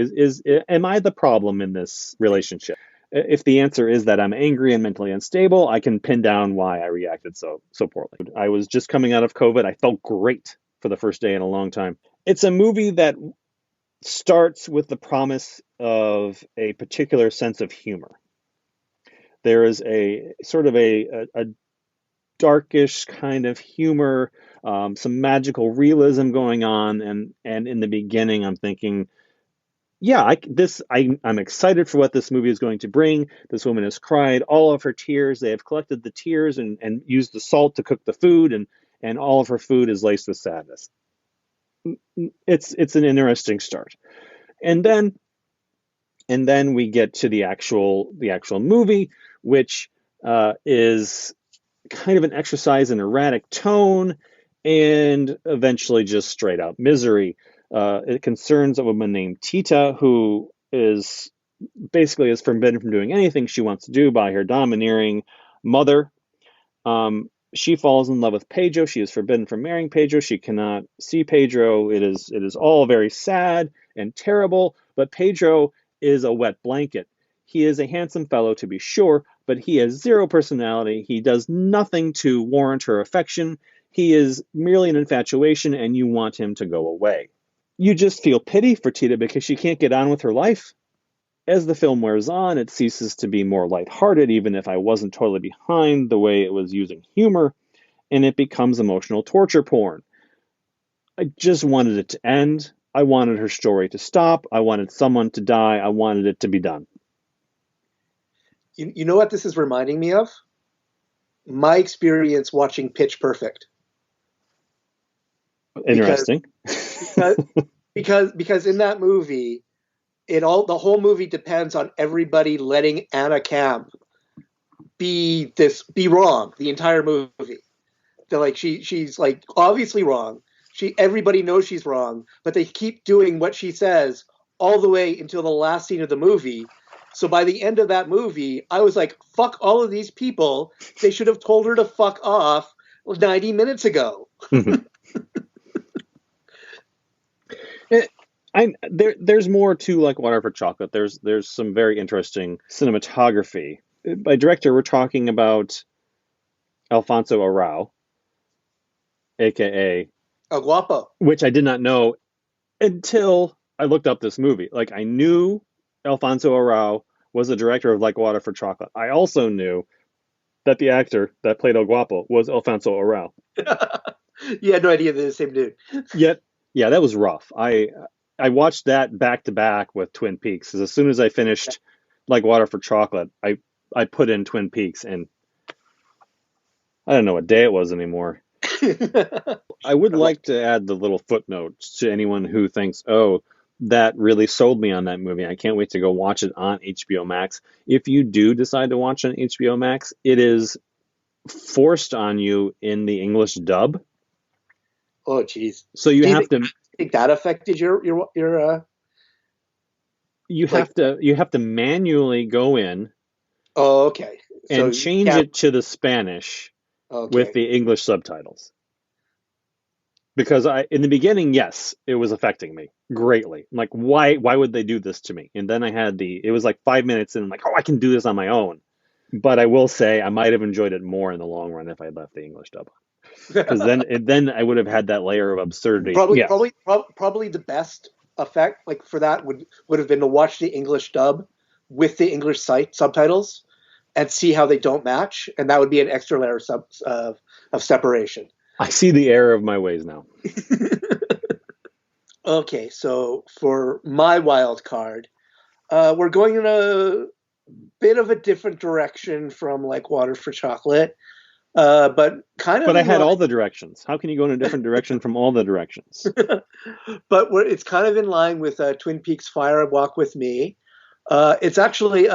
Am I the problem in this relationship? If the answer is that I'm angry and mentally unstable, I can pin down why I reacted so poorly. I was just coming out of COVID. I felt great for the first day in a long time. It's a movie that starts with the promise of a particular sense of humor. There is a sort of a darkish kind of humor, some magical realism going on, and in the beginning, I'm thinking, yeah, I'm excited for what this movie is going to bring. This woman has cried all of her tears. They have collected the tears and used the salt to cook the food, and all of her food is laced with sadness. It's an interesting start, and then we get to the actual movie, which is kind of an exercise in erratic tone and eventually just straight out misery. It concerns a woman named Tita, who is forbidden from doing anything she wants to do by her domineering mother. She falls in love with Pedro. She is forbidden from marrying Pedro. She cannot see Pedro. It is all very sad and terrible, but Pedro is a wet blanket. He is a handsome fellow, to be sure, but he has zero personality. He does nothing to warrant her affection. He is merely an infatuation, and you want him to go away. You just feel pity for Tita because she can't get on with her life. As the film wears on, it ceases to be more lighthearted, even if I wasn't totally behind the way it was using humor, and it becomes emotional torture porn. I just wanted it to end. I wanted her story to stop. I wanted someone to die. I wanted it to be done. You know what this is reminding me of? My experience watching Pitch Perfect. Interesting. Because in that movie, the whole movie depends on everybody letting Anna Camp be wrong the entire movie. That she's obviously wrong. Everybody knows she's wrong, but they keep doing what she says all the way until the last scene of the movie. So by the end of that movie, I was like, fuck all of these people. They should have told her to fuck off 90 minutes ago. There's more to Like Water for Chocolate. There's some very interesting cinematography. By director, we're talking about Alfonso Arau, aka El Guapo, which I did not know until I looked up this movie. I knew Alfonso Arau was the director of Like Water for Chocolate. I also knew that the actor that played El Guapo was Alfonso Arau. You had no idea they're the same dude. Yet, yeah, that was rough. I watched that back to back with Twin Peaks, because as soon as I finished Like Water for Chocolate, I put in Twin Peaks, and I don't know what day it was anymore. I would like to add the little footnote to anyone who thinks, oh, that really sold me on that movie. I can't wait to go watch it on HBO Max. If you do decide to watch on HBO Max, it is forced on you in the English dub. Oh, geez. So you have to. Think that affected your You have to manually go in. Oh, okay. And change it to the Spanish with the English subtitles. Because in the beginning, yes, it was affecting me greatly. I'm like, why would they do this to me? And then it was like 5 minutes and I'm like, oh, I can do this on my own. But I will say I might have enjoyed it more in the long run if I left the English dub. Because then I would have had that layer of absurdity. Yeah. Probably the best effect like for that would have been to watch the English dub with the English subtitles and see how they don't match, and that would be an extra layer of separation. I see the error of my ways now. Okay, so for my wild card, we're going in a bit of a different direction from like Water for Chocolate, but kind of. But I had all the directions. How can you go in a different direction from all the directions? But it's kind of in line with Twin Peaks: Fire Walk with Me. It's actually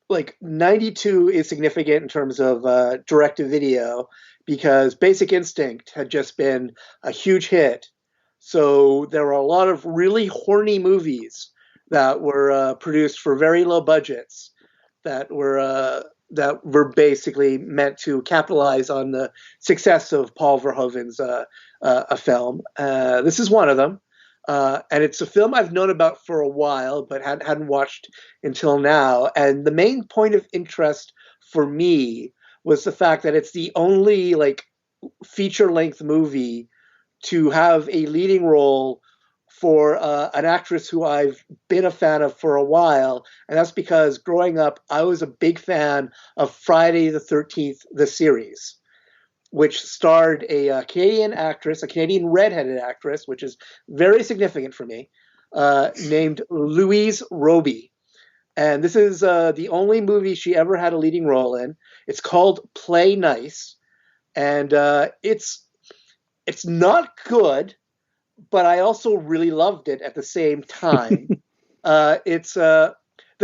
like 92 is significant in terms of direct-to-video because Basic Instinct had just been a huge hit. So there were a lot of really horny movies that were produced for very low budgets that were basically meant to capitalize on the success of Paul Verhoeven's a film. This is one of them. And it's a film I've known about for a while, but hadn't watched until now. And the main point of interest for me was the fact that it's the only like feature-length movie to have a leading role for an actress who I've been a fan of for a while. And that's because growing up, I was a big fan of Friday the 13th, the series, which starred a Canadian actress, a Canadian redheaded actress, which is very significant for me, named Louise Roby. And this is the only movie she ever had a leading role in. It's called Play Nice. And it's not good, but I also really loved it at the same time. It's the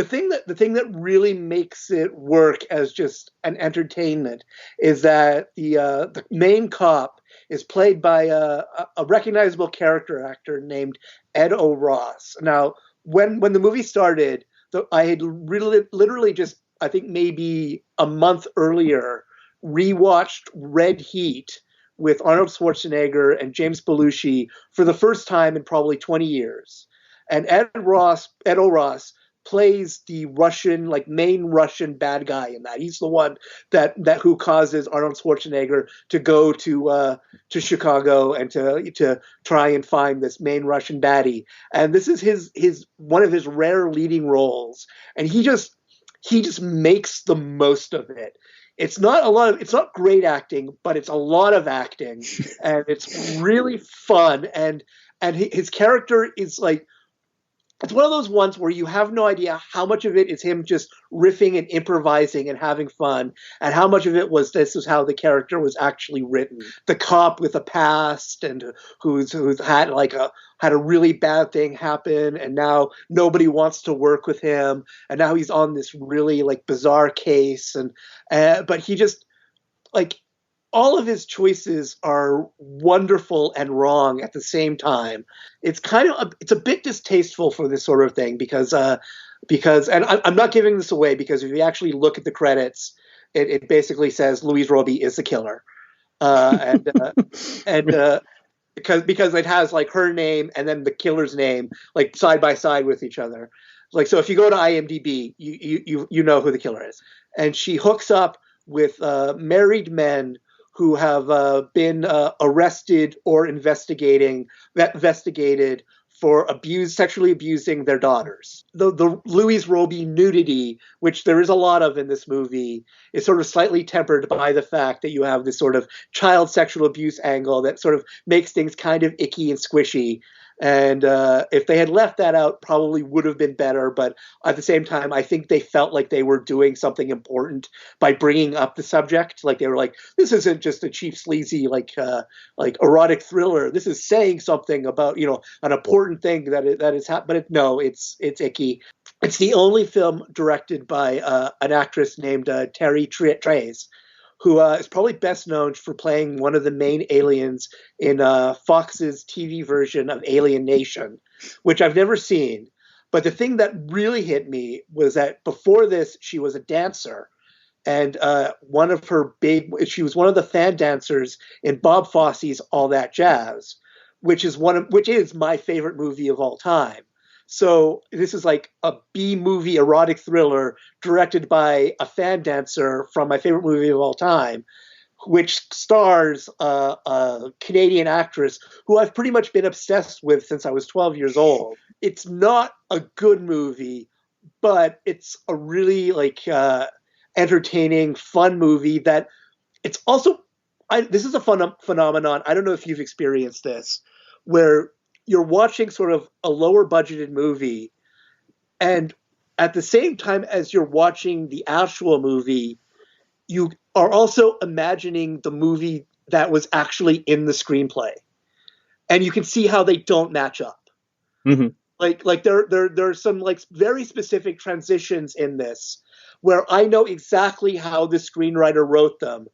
thing that really makes it work as just an entertainment is that the main cop is played by a recognizable character actor named Ed O'Ross. Now, when the movie started, I had literally just, I think maybe a month earlier, rewatched Red Heat with Arnold Schwarzenegger and James Belushi for the first time in probably 20 years. And Ed O'Ross plays the Russian, like main Russian bad guy in that. He's the one that who causes Arnold Schwarzenegger to go to Chicago and to try and find this main Russian baddie. And this is his one of his rare leading roles. And he just makes the most of it. It's not great acting, but it's a lot of acting, and it's really fun. And his character is like, it's one of those ones where you have no idea how much of it is him just riffing and improvising and having fun, and how much of it was this is how the character was actually written. The cop with a past and who's had a really bad thing happen, and now nobody wants to work with him, and now he's on this really like bizarre case, and but he just like all of his choices are wonderful and wrong at the same time. It's it's a bit distasteful for this sort of thing because and I'm not giving this away because if you actually look at the credits, it basically says Louise Roby is the killer, because it has like her name and then the killer's name like side by side with each other. Like, so if you go to IMDb, you know who the killer is, and she hooks up with married men who have been arrested or investigated for sexually abusing their daughters. The Louise Roby nudity, which there is a lot of in this movie, is sort of slightly tempered by the fact that you have this sort of child sexual abuse angle that sort of makes things kind of icky and squishy. And if they had left that out, probably would have been better. But at the same time, I think they felt like they were doing something important by bringing up the subject. Like they were like, this isn't just a cheap, sleazy, like erotic thriller. This is saying something about, an important thing that is happening. But it's icky. It's the only film directed by an actress named Terry Treyes, who is probably best known for playing one of the main aliens in Fox's TV version of Alien Nation, which I've never seen. But the thing that really hit me was that before this, she was a dancer. And she was one of the fan dancers in Bob Fosse's All That Jazz, which is my favorite movie of all time. So this is like a B-movie erotic thriller directed by a fan dancer from my favorite movie of all time, which stars a Canadian actress who I've pretty much been obsessed with since I was 12 years old. It's not a good movie, but it's a really entertaining, fun movie that it's also, this is a fun phenomenon. I don't know if you've experienced this, where you're watching sort of a lower budgeted movie, and at the same time as you're watching the actual movie, you are also imagining the movie that was actually in the screenplay. And you can see how they don't match up. Mm-hmm. Like there's some like very specific transitions in this where I know exactly how the screenwriter wrote them,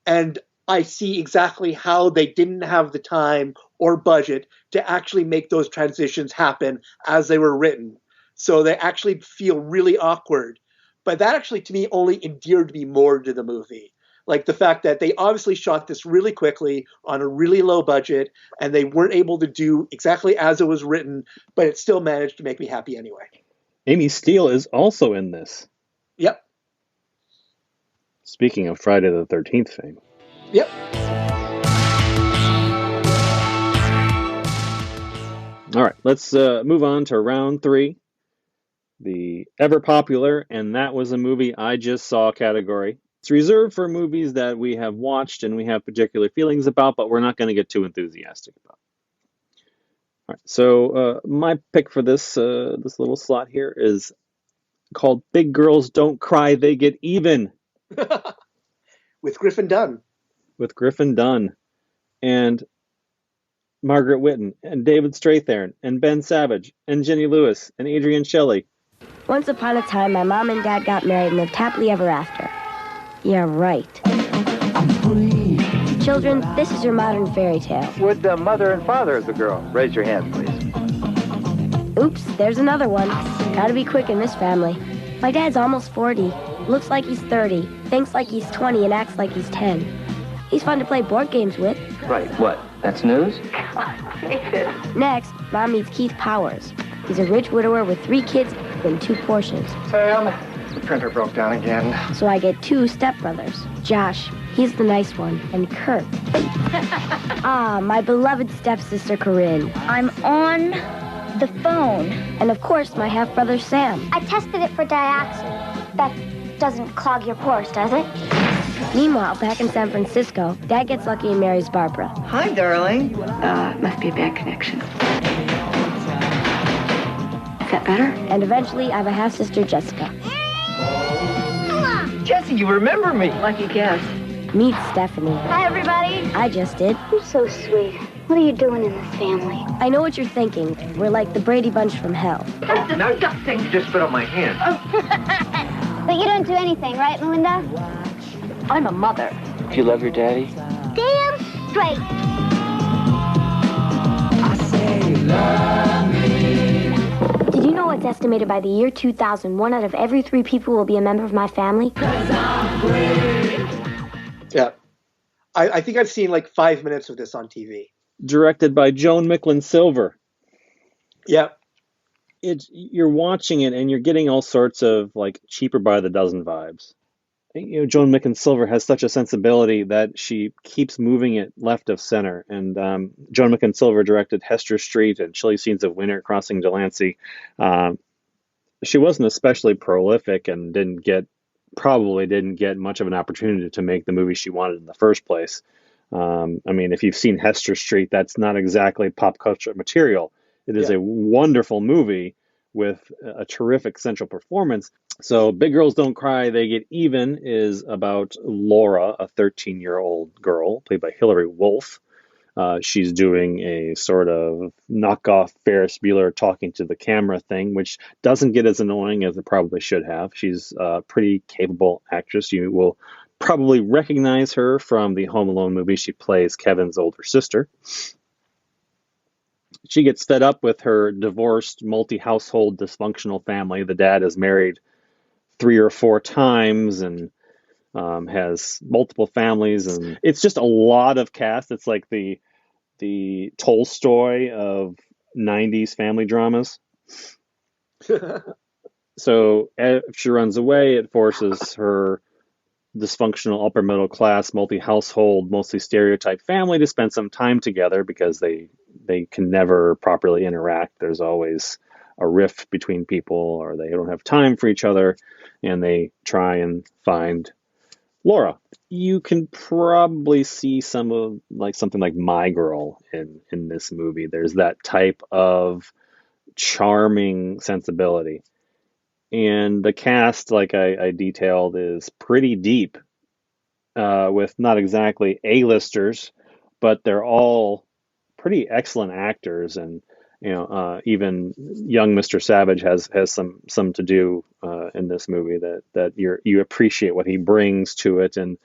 and I see exactly how they didn't have the time or budget to actually make those transitions happen as they were written. So they actually feel really awkward. But that actually, to me, only endeared me more to the movie. Like the fact that they obviously shot this really quickly on a really low budget, and they weren't able to do exactly as it was written, but it still managed to make me happy anyway. Amy Steele is also in this. Yep. Speaking of Friday the 13th fame. Yep. All right, let's move on to round 3. The ever popular, and that was a movie I just saw category. It's reserved for movies that we have watched and we have particular feelings about, but we're not going to get too enthusiastic about. All right, so my pick for this little slot here is called Big Girls Don't Cry, They Get Even. With Griffin Dunn. With Griffin Dunn. And Margaret Whitten, and David Strathairn, and Ben Savage, and Jenny Lewis, and Adrienne Shelley. Once upon a time, my mom and dad got married and lived happily ever after. Yeah, right. Children, this is your modern fairy tale. Would the mother and father of the girl raise your hand, please? Oops, there's another one. Gotta be quick in this family. My dad's almost 40. Looks like he's 30. Thinks like he's 20 and acts like he's 10. He's fun to play board games with. Right, what? That's news? Next, Mom meets Keith Powers. He's a rich widower with 3 kids and 2 portions. Sam, the printer broke down again. So I get 2 stepbrothers. Josh, he's the nice one, and Kurt. My beloved stepsister Corinne. I'm on the phone. And of course, my half-brother Sam. I tested it for dioxin. That doesn't clog your pores, does it? Meanwhile, back in San Francisco, Dad gets lucky and marries Barbara. Hi, darling. Must be a bad connection. Is that better? And eventually, I have a half-sister, Jessica. Jesse, you remember me. Lucky guess. Meet Stephanie. Hi, everybody. I just did. You're so sweet. What are you doing in this family? I know what you're thinking. We're like the Brady Bunch from hell. That's disgusting. You just spit on my hand. But you don't do anything, right, Melinda? I'm a mother. Do you love your daddy? Damn straight. I say love me. Did you know it's estimated by the year 2000, 1 out of every 3 people will be a member of my family? Yeah. I think I've seen like 5 minutes of this on TV. Directed by Joan Micklin Silver. Yeah. You're watching it and you're getting all sorts of like Cheaper by the Dozen vibes. You know, Joan Micklin Silver has such a sensibility that she keeps moving it left of center. And Joan Micklin Silver directed Hester Street and Chilly Scenes of Winter, Crossing Delancey. She wasn't especially prolific and probably didn't get much of an opportunity to make the movie she wanted in the first place. I mean, if you've seen Hester Street, that's not exactly pop culture material. It is a wonderful movie with a terrific central performance. So Big Girls Don't Cry, They Get Even is about Laura, a 13-year-old girl played by Hilary Wolf. She's doing a sort of knockoff Ferris Bueller talking to the camera thing, which doesn't get as annoying as it probably should have. She's a pretty capable actress. You will probably recognize her from the Home Alone movie. She plays Kevin's older sister. She gets fed up with her divorced, multi-household, dysfunctional family. The dad is married 3 or 4 times, and has multiple families, and it's just a lot of cast. It's like the Tolstoy of 90s family dramas. So if she runs away, it forces her dysfunctional upper middle class, multi-household, mostly stereotyped family to spend some time together because they can never properly interact. There's always a rift between people, or they don't have time for each other, and they try and find Laura. You can probably see some of like something like My Girl in this movie. There's that type of charming sensibility. And the cast, like I detailed, is pretty deep, with not exactly A-listers, but they're all pretty excellent actors. And even young Mr. Savage has some to do in this movie that you appreciate what he brings to it. And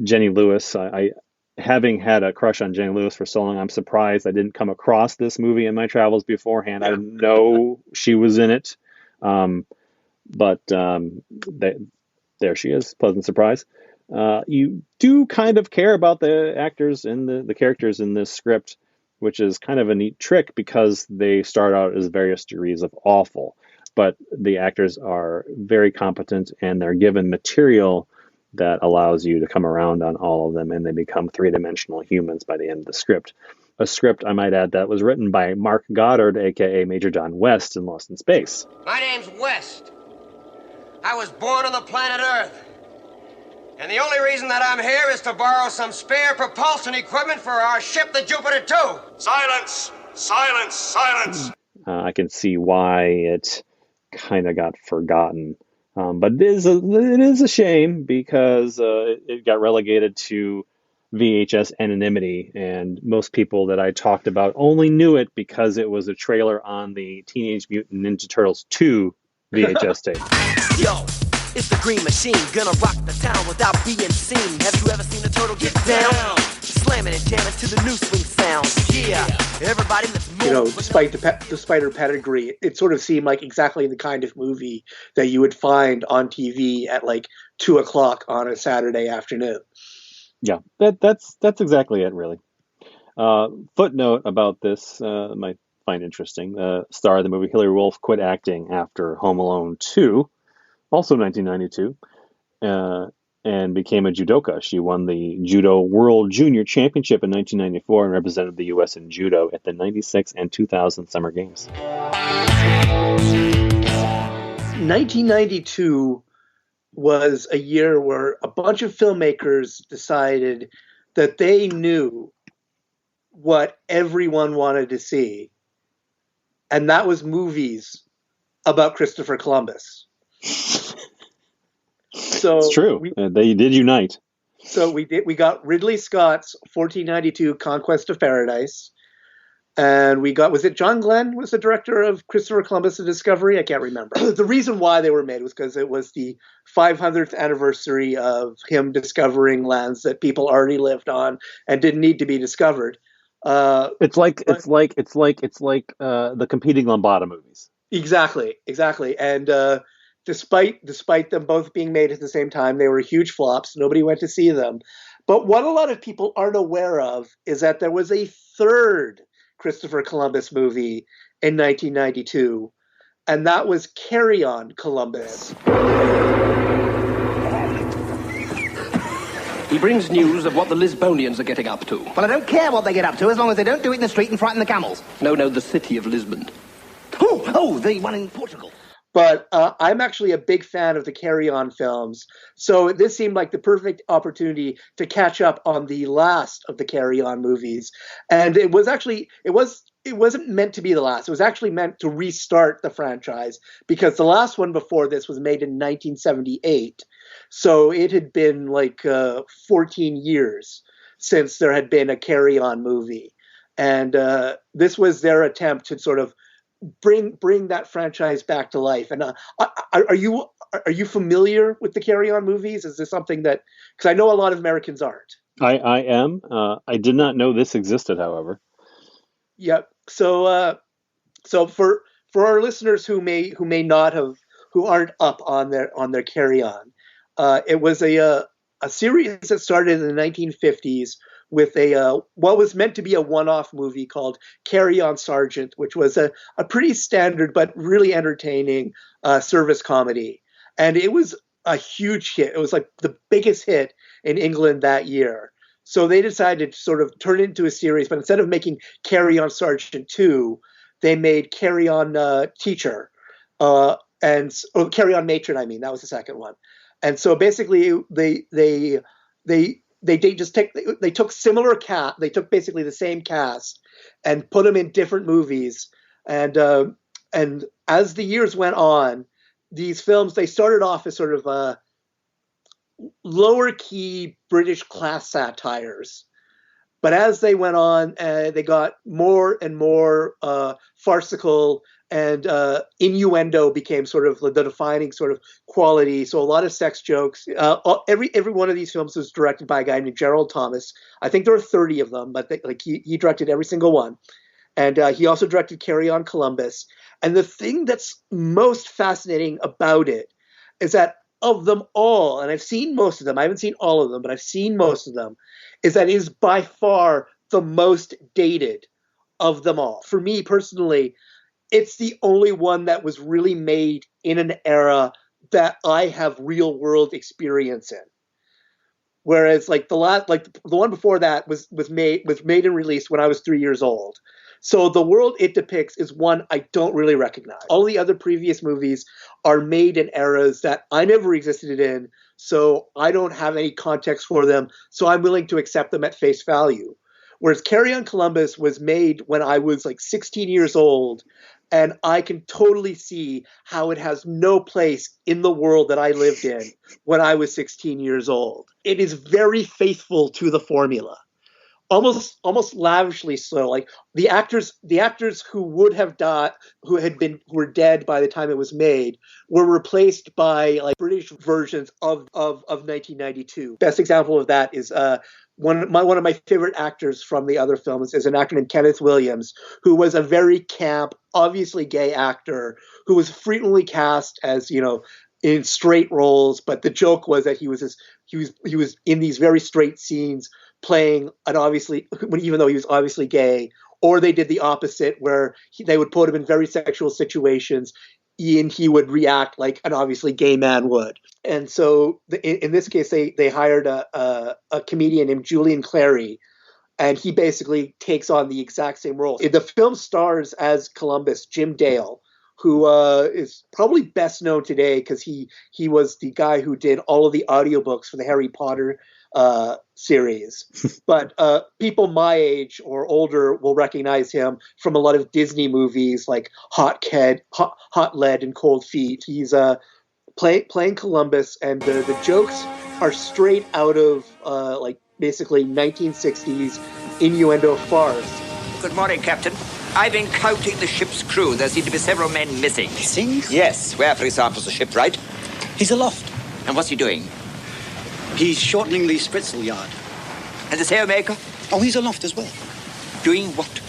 Jenny Lewis, I having had a crush on Jenny Lewis for so long, I'm surprised I didn't come across this movie in my travels beforehand. I didn't know she was in it. But there she is, pleasant surprise. You do kind of care about the actors and the characters in this script, which is kind of a neat trick because they start out as various degrees of awful, but the actors are very competent and they're given material that allows you to come around on all of them, and they become three-dimensional humans by the end of the script. A script, I might add, that was written by Mark Goddard, aka Major John West in Lost in Space. My name's West. I was born on the planet Earth. And the only reason that I'm here is to borrow some spare propulsion equipment for our ship, the Jupiter 2. Silence! Silence! Silence! I can see why it kind of got forgotten. But it is a shame because it got relegated to VHS anonymity, and most people that I talked about only knew it because it was a trailer on the Teenage Mutant Ninja Turtles 2 VHS tape. Yo, it's the Green Machine, gonna rock the town without being seen. Have you ever seen a turtle get down? Slamming and jamming to the new swing sound. Yeah, everybody let's move. Despite her pedigree, it sort of seemed like exactly the kind of movie that you would find on TV at like 2:00 on a Saturday afternoon. Yeah, that's exactly it, really. Footnote about this might find interesting. Star of the movie Hilary Wolf quit acting after Home Alone 2, also 1992, and became a judoka. She won the Judo World Junior Championship in 1994 and represented the U.S. in judo at the 96 and 2000 Summer Games. 1992 was a year where a bunch of filmmakers decided that they knew what everyone wanted to see, and that was movies about Christopher Columbus. So it's true. They did unite. So we got Ridley Scott's 1492 Conquest of Paradise, and was it John Glenn was the director of Christopher Columbus: The Discovery? I can't remember. The reason why they were made was because it was the 500th anniversary of him discovering lands that people already lived on and didn't need to be discovered. It's like the competing Lambada movies. Exactly. And despite them both being made at the same time, they were huge flops. Nobody went to see them. But what a lot of people aren't aware of is that there was a third Christopher Columbus movie in 1992, and that was Carry On, Columbus. He brings news of what the Lisbonians are getting up to. Well, I don't care what they get up to as long as they don't do it in the street and frighten the camels. No, the city of Lisbon. Oh, the one in Portugal. But I'm actually a big fan of the Carry On films, so this seemed like the perfect opportunity to catch up on the last of the Carry On movies. And it wasn't meant to be the last. It was actually meant to restart the franchise because the last one before this was made in 1978. So it had been like 14 years since there had been a Carry On movie. And this was their attempt to sort of bring that franchise back to life. And are you familiar with the Carry On movies? Is this something that, because I know a lot of Americans aren't. I am. I did not know this existed, however. Yep. So for our listeners who aren't up on their Carry On, It was a series that started in the 1950s with what was meant to be a one-off movie called Carry On Sergeant, which was a pretty standard but really entertaining service comedy. And it was a huge hit. It was like the biggest hit in England that year. So they decided to sort of turn it into a series, but instead of making Carry On Sergeant 2, they made Carry On Teacher, Carry On Matron, I mean. That was the second one. And so basically they took similar cast, they took basically the same cast and put them in different movies. And as the years went on, these films, they started off as sort of lower key British class satires. But as they went on, they got more and more farcical, and innuendo became sort of the defining sort of quality. So a lot of sex jokes. Every one of these films was directed by a guy named Gerald Thomas. I think there are 30 of them, but he directed every single one. And he also directed Carry On Columbus. And the thing that's most fascinating about it is that of them all, and I've seen most of them, I haven't seen all of them, but I've seen most of them, is that it is by far the most dated of them all. For me personally, it's the only one that was really made in an era that I have real world experience in. Whereas like the one before that was made and released when I was 3 years old. So the world it depicts is one I don't really recognize. All the other previous movies are made in eras that I never existed in, so I don't have any context for them, so I'm willing to accept them at face value. Whereas Carry On Columbus was made when I was like 16 years old, and I can totally see how it has no place in the world that I lived in when I was 16 years old. It is very faithful to the formula. Almost lavishly so. Like the actors who would have died, who were dead by the time it was made, were replaced by like British versions of 1992. Best example of that is one of my favorite actors from the other films is an actor named Kenneth Williams, who was a very camp, obviously gay actor who was frequently cast as, in straight roles, but the joke was that he was in these very straight scenes playing even though he was obviously gay, or they did the opposite where they would put him in very sexual situations and he would react like an obviously gay man would. And so in this case, they hired a comedian named Julian Clary, and he basically takes on the exact same role. The film stars as Columbus Jim Dale, who is probably best known today because he was the guy who did all of the audiobooks for the Harry Potter series. But people my age or older will recognize him from a lot of Disney movies like Hot Lead and Cold Feet. He's playing Columbus, and the jokes are straight out of basically 1960s innuendo farce. Good morning, Captain. I've been counting the ship's crew. There seem to be several men missing. Missing? Yes. Where, for example, is the shipwright? He's aloft. And what's he doing? He's shortening the spritsail yard. And the sailmaker? Oh, he's aloft as well. Doing what?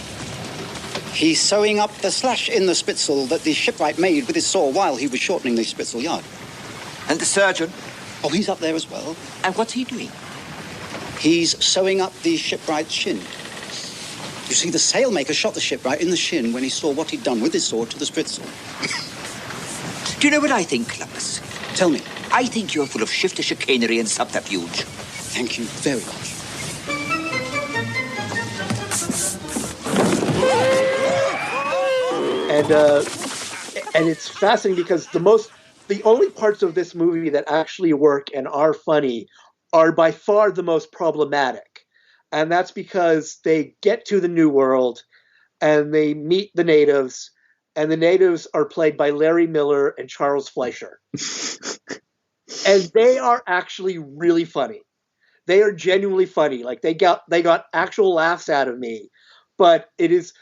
He's sewing up the slash in the spritsail that the shipwright made with his saw while he was shortening the spritsail yard. And the surgeon? Oh, he's up there as well. And what's he doing? He's sewing up the shipwright's shin. You see, the sailmaker shot the shipwright in the shin when he saw what he'd done with his sword to the spritsail. Do you know what I think, Columbus? Tell me. I think you're full of shifty chicanery and subterfuge. Thank you very much. And it's fascinating because the only parts of this movie that actually work and are funny are by far the most problematic. And that's because they get to the New World and they meet the natives, and the natives are played by Larry Miller and Charles Fleischer. And they are actually really funny. They are genuinely funny. Like they got actual laughs out of me. But it's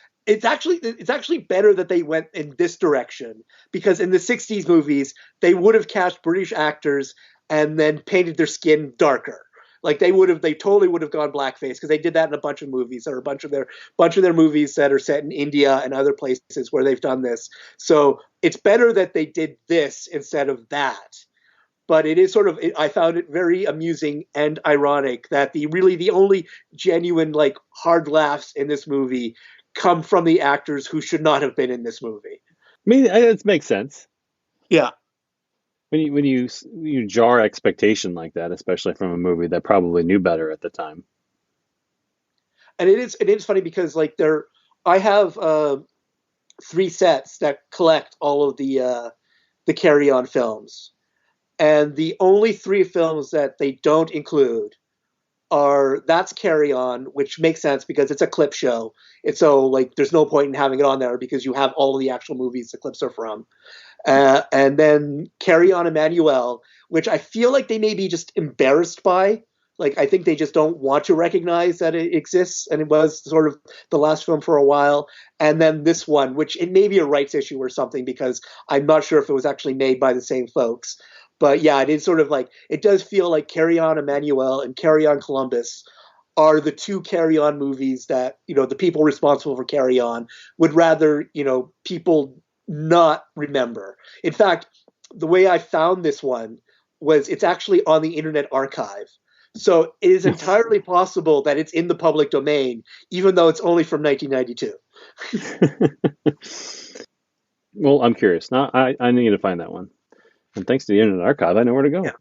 actually better that they went in this direction, because in the 60s movies, they would have cast British actors and then painted their skin darker. Like they totally would have gone blackface, because they did that in a bunch of movies. There are a bunch of their movies that are set in India and other places where they've done this. So it's better that they did this instead of that. but it is sort of, I found it very amusing and ironic that the only genuine like hard laughs in this movie come from the actors who should not have been in this movie. I mean, it makes sense. Yeah. When you jar expectation like that, especially from a movie that probably knew better at the time. And it is funny because like I have 3 sets that collect all of the Carry On films. And the only 3 films that they don't include that's Carry On, which makes sense because it's a clip show. And so like there's no point in having it on there because you have all of the actual movies the clips are from. And then Carry On Emmanuel, which I feel like they may be just embarrassed by. Like, I think they just don't want to recognize that it exists, and it was sort of the last film for a while. And then this one, which it may be a rights issue or something, because I'm not sure if it was actually made by the same folks. But yeah, it is sort of like, it does feel like Carry On Emmanuel and Carry On Columbus are the 2 Carry On movies that, the people responsible for Carry On would rather, people not remember. In fact, the way I found this one was it's actually on the Internet Archive. So it is entirely possible that it's in the public domain, even though it's only from 1992. Well, I'm curious. Now I need to find that one. And thanks to the Internet Archive, I know where to go. Yeah.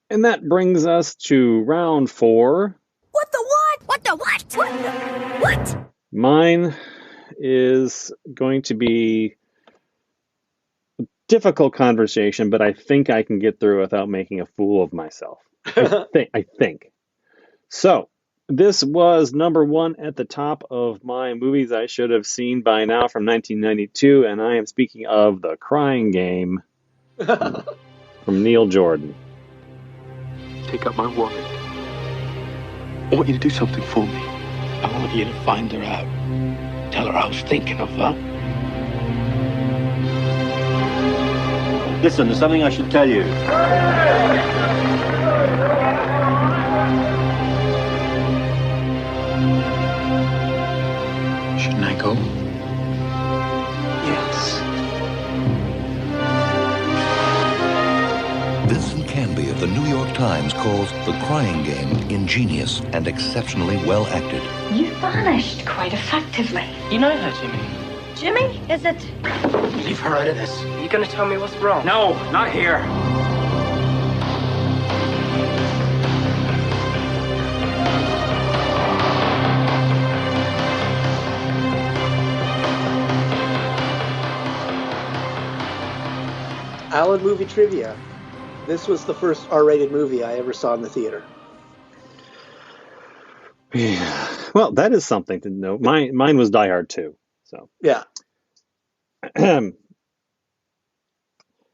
And that brings us to round 4. What the what? What the what? What the what? Mine is going to be a difficult conversation, but I think I can get through without making a fool of myself. I think. So, this was number 1 at the top of my movies I should have seen by now from 1992, and I am speaking of The Crying Game from Neil Jordan. Take up my wallet. I want you to do something for me. I want you to find her out. Tell her I was thinking of her. Listen, there's something I should tell you. Shouldn't I go? Yes. Vincent Canby of the New York Times calls The Crying Game ingenious and exceptionally well acted. You vanished quite effectively. You know her, Jimmy. Jimmy, is it? Leave her out of this. You gonna tell me what's wrong? No, not here. Allan movie trivia. This was the first R-rated movie I ever saw in the theater. Yeah. Well, that is something to know. Mine was Die Hard 2. So yeah.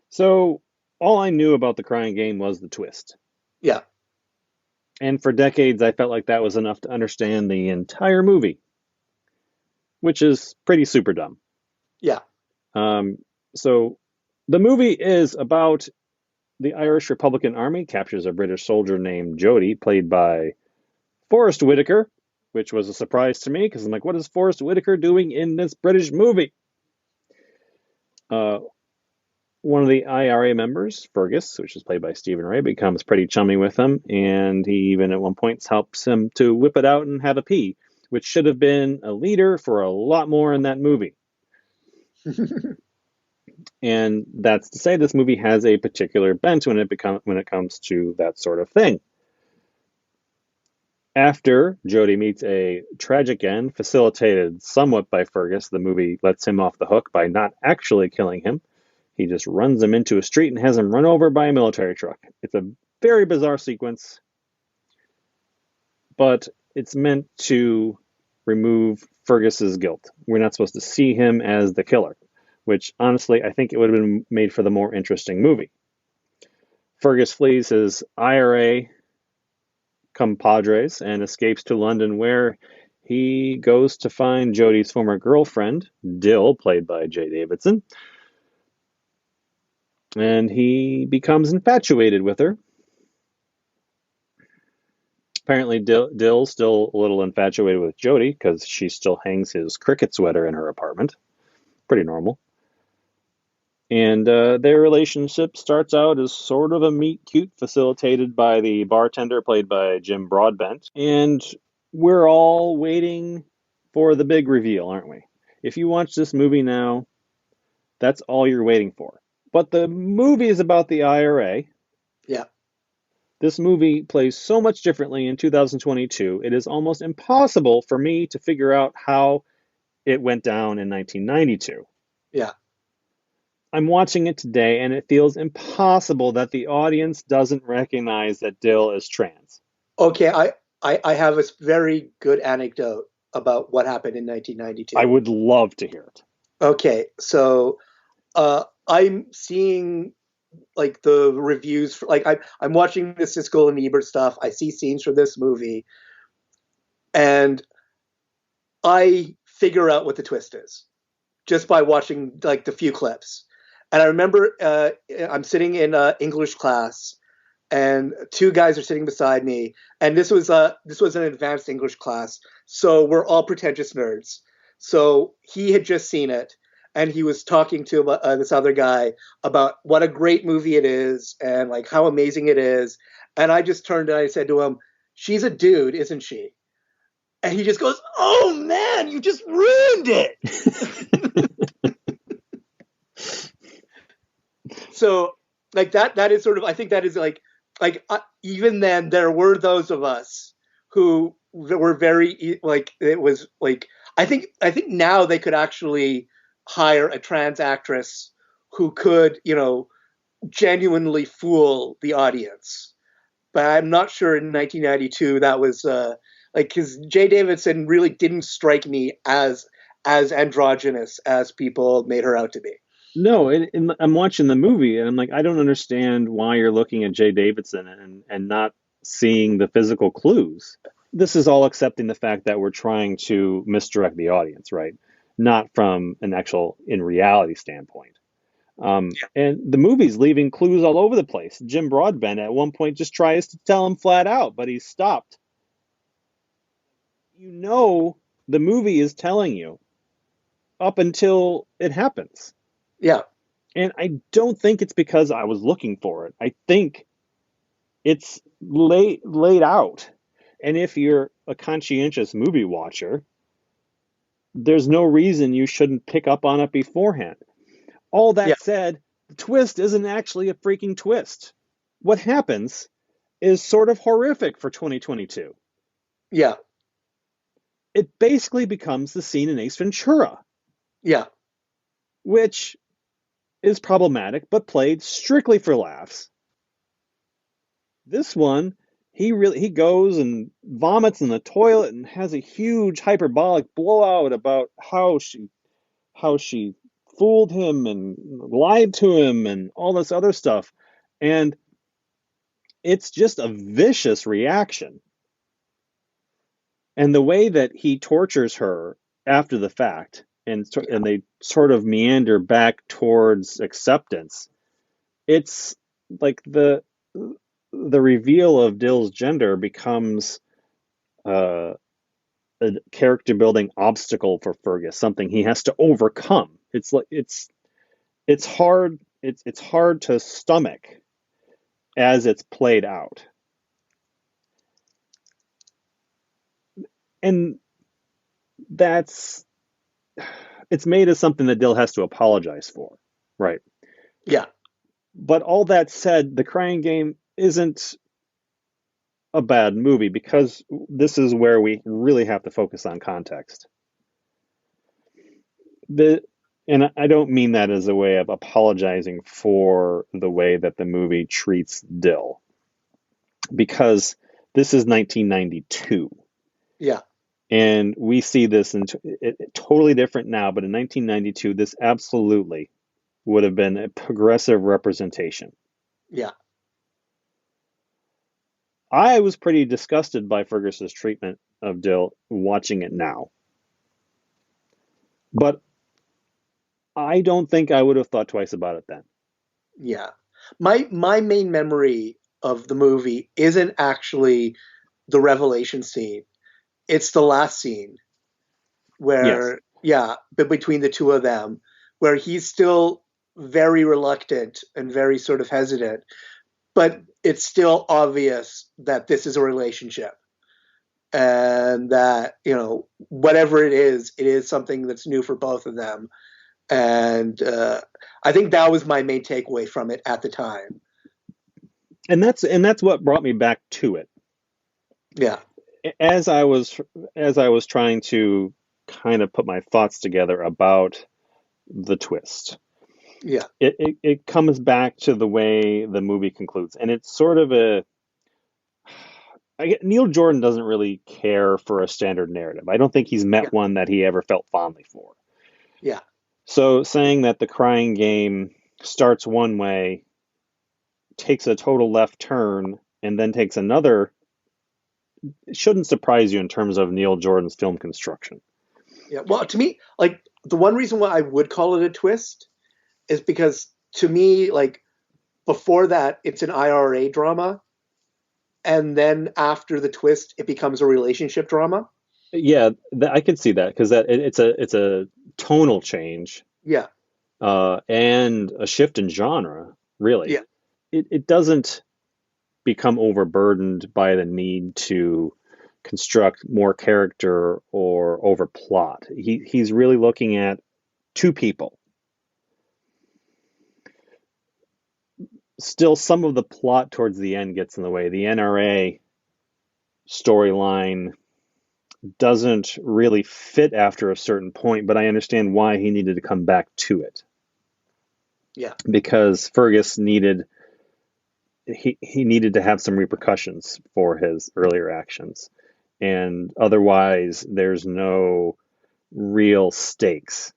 So all I knew about The Crying Game was the twist. Yeah. And for decades, I felt like that was enough to understand the entire movie, which is pretty super dumb. Yeah. So the movie is about the Irish Republican Army captures a British soldier named Jody, played by Forrest Whitaker, which was a surprise to me because I'm like, what is Forrest Whitaker doing in this British movie? One of the IRA members, Fergus, which is played by Stephen Ray, becomes pretty chummy with him, and he even at one point helps him to whip it out and have a pee, which should have been a leader for a lot more in that movie. And that's to say this movie has a particular bent when it comes to that sort of thing. After Jody meets a tragic end, facilitated somewhat by Fergus, the movie lets him off the hook by not actually killing him. He just runs him into a street and has him run over by a military truck. It's a very bizarre sequence, but it's meant to remove Fergus's guilt. We're not supposed to see him as the killer, which honestly I think it would have been made for the more interesting movie. Fergus flees his IRA compadres and escapes to London, where he goes to find Jody's former girlfriend, Dill, played by Jay Davidson. And he becomes infatuated with her. Apparently, Dill's still a little infatuated with Jody because she still hangs his cricket sweater in her apartment. Pretty normal. And their relationship starts out as sort of a meet cute facilitated by the bartender played by Jim Broadbent. And we're all waiting for the big reveal, aren't we? If you watch this movie now, that's all you're waiting for. But the movie is about the IRA. Yeah. This movie plays so much differently in 2022. It is almost impossible for me to figure out how it went down in 1992. Yeah. I'm watching it today, and it feels impossible that the audience doesn't recognize that Dill is trans. Okay, I have a very good anecdote about what happened in 1992. I would love to hear it. Okay, so I'm seeing like the reviews for, like I'm watching the Siskel and Ebert stuff. I see scenes from this movie, and I figure out what the twist is just by watching like the few clips. And I remember I'm sitting in English class, and two guys are sitting beside me, and this was an advanced English class, so we're all pretentious nerds. So he had just seen it, and he was talking to this other guy about what a great movie it is and like how amazing it is. And I just turned and I said to him, "She's a dude, isn't she?" And he just goes, "Oh man, you just ruined it." So like that is sort of, I think that is like even then there were those of us who were very like, it was like, I think now they could actually hire a trans actress who could, genuinely fool the audience. But I'm not sure in 1992 that was because Jay Davidson really didn't strike me as androgynous as people made her out to be. No, I'm watching the movie and I'm like, I don't understand why you're looking at Jay Davidson and not seeing the physical clues. This is all accepting the fact that we're trying to misdirect the audience, right? Not from an actual in reality standpoint. And the movie's leaving clues all over the place. Jim Broadbent at one point just tries to tell him flat out, but he's stopped. The movie is telling you up until it happens. Yeah. And I don't think it's because I was looking for it. I think it's laid out. And if you're a conscientious movie watcher, there's no reason you shouldn't pick up on it beforehand. All that said, the twist isn't actually a freaking twist. What happens is sort of horrific for 2022. Yeah. It basically becomes the scene in Ace Ventura. Yeah. Which is problematic, but played strictly for laughs. This one, he goes and vomits in the toilet and has a huge hyperbolic blowout about how she fooled him and lied to him and all this other stuff. And it's just a vicious reaction. And the way that he tortures her after the fact, and they sort of meander back towards acceptance, it's like the reveal of Dill's gender becomes a character building obstacle for Fergus, something he has to overcome. It's like it's hard to stomach as it's played out. And it's made as something that Dill has to apologize for, right? Yeah. But all that said, The Crying Game isn't a bad movie because this is where we really have to focus on context. And I don't mean that as a way of apologizing for the way that the movie treats Dill, because this is 1992. Yeah. And we see this totally different now, but in 1992, this absolutely would have been a progressive representation. Yeah. I was pretty disgusted by Fergus's treatment of Dill watching it now. But I don't think I would have thought twice about it then. Yeah. My main memory of the movie isn't actually the revelation scene. It's the last scene where, but between the two of them, where he's still very reluctant and very sort of hesitant, but it's still obvious that this is a relationship and that, you know, whatever it is something that's new for both of them. And I think that was my main takeaway from it at the time. And that's what brought me back to it. Yeah. As I was trying to kind of put my thoughts together about the twist. Yeah. It comes back to the way the movie concludes. And it's sort of Neil Jordan doesn't really care for a standard narrative. I don't think he's met one that he ever felt fondly for. Yeah. So saying that the Crying Game starts one way, takes a total left turn, and then takes another, it shouldn't surprise you in terms of Neil Jordan's film construction. Yeah. Well, to me, like, the one reason why I would call it a twist is because, to me, like, before that, it's an IRA drama. And then after the twist, it becomes a relationship drama. Yeah, I could see that because it's a tonal change. Yeah. And a shift in genre, really. Yeah. It doesn't become overburdened by the need to construct more character or overplot. He's really looking at two people. Still, some of the plot towards the end gets in the way. The NRA storyline doesn't really fit after a certain point, but I understand why he needed to come back to it. Yeah. Because Fergus needed to have some repercussions for his earlier actions. And otherwise there's no real stakes.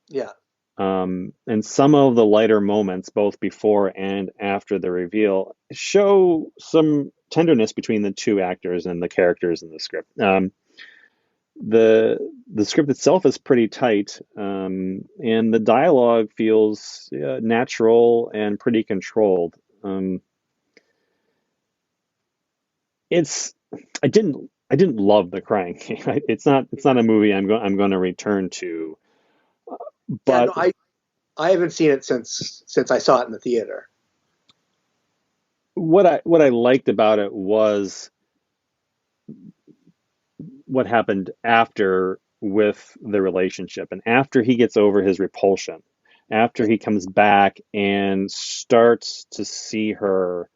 Yeah. And some of the lighter moments, both before and after the reveal, show some tenderness between the two actors and the characters in the script. The script itself is pretty tight, and the dialogue feels natural and pretty controlled. I didn't love The Crying Game. It's not a movie I'm going to return to. But yeah, no, I haven't seen it since I saw it in the theater. What I liked about it was what happened after with the relationship, and after he gets over his repulsion, after he comes back and starts to see her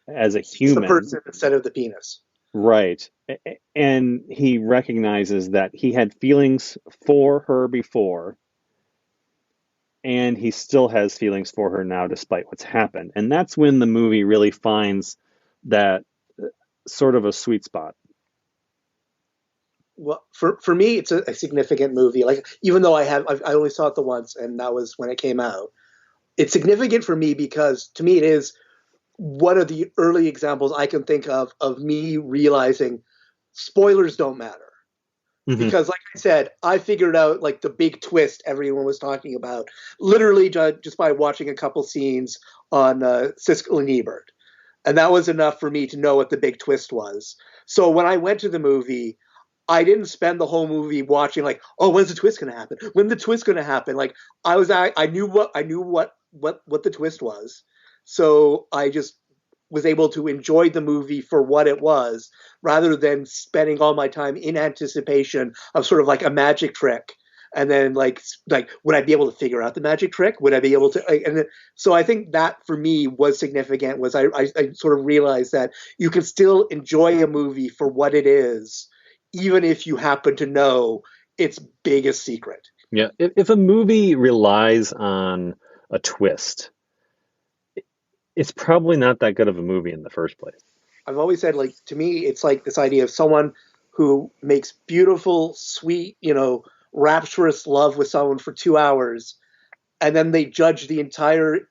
as a human, the person instead of the penis. Right. And he recognizes that he had feelings for her before, and he still has feelings for her now despite what's happened. And that's when the movie really finds that sort of a sweet spot. Well, for me, it's a significant movie. Like, even though I only saw it the once, and that was when it came out. It's significant for me because, to me, it is one of the early examples I can think of me realizing spoilers don't matter. Mm-hmm. Because, like I said, I figured out, like, the big twist everyone was talking about literally just by watching a couple scenes on Siskel and Ebert. And that was enough for me to know what the big twist was. So when I went to the movie, I didn't spend the whole movie watching, like, oh, when's the twist going to happen? When the twist going to happen? Like, I knew what the twist was. So I just was able to enjoy the movie for what it was, rather than spending all my time in anticipation of sort of like a magic trick. And then like, would I be able to figure out the magic trick? Would I be able to? And so I think that for me was significant, was I sort of realized that you can still enjoy a movie for what it is, even if you happen to know its biggest secret. Yeah. If a movie relies on a twist, it's probably not that good of a movie in the first place. I've always said, like, to me, it's like this idea of someone who makes beautiful, sweet, rapturous love with someone for 2 hours, and then they judge the entire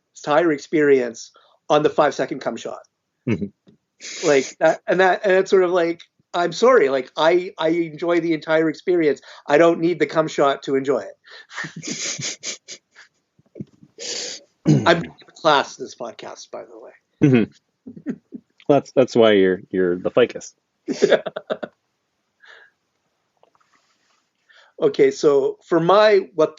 experience on the 5-second cum shot. Mm-hmm. Like that, and it's sort of like, I'm sorry, like I enjoy the entire experience. I don't need the cum shot to enjoy it. I'm in class this podcast, by the way. Mm-hmm. That's why you're the ficus. Okay, so for my what,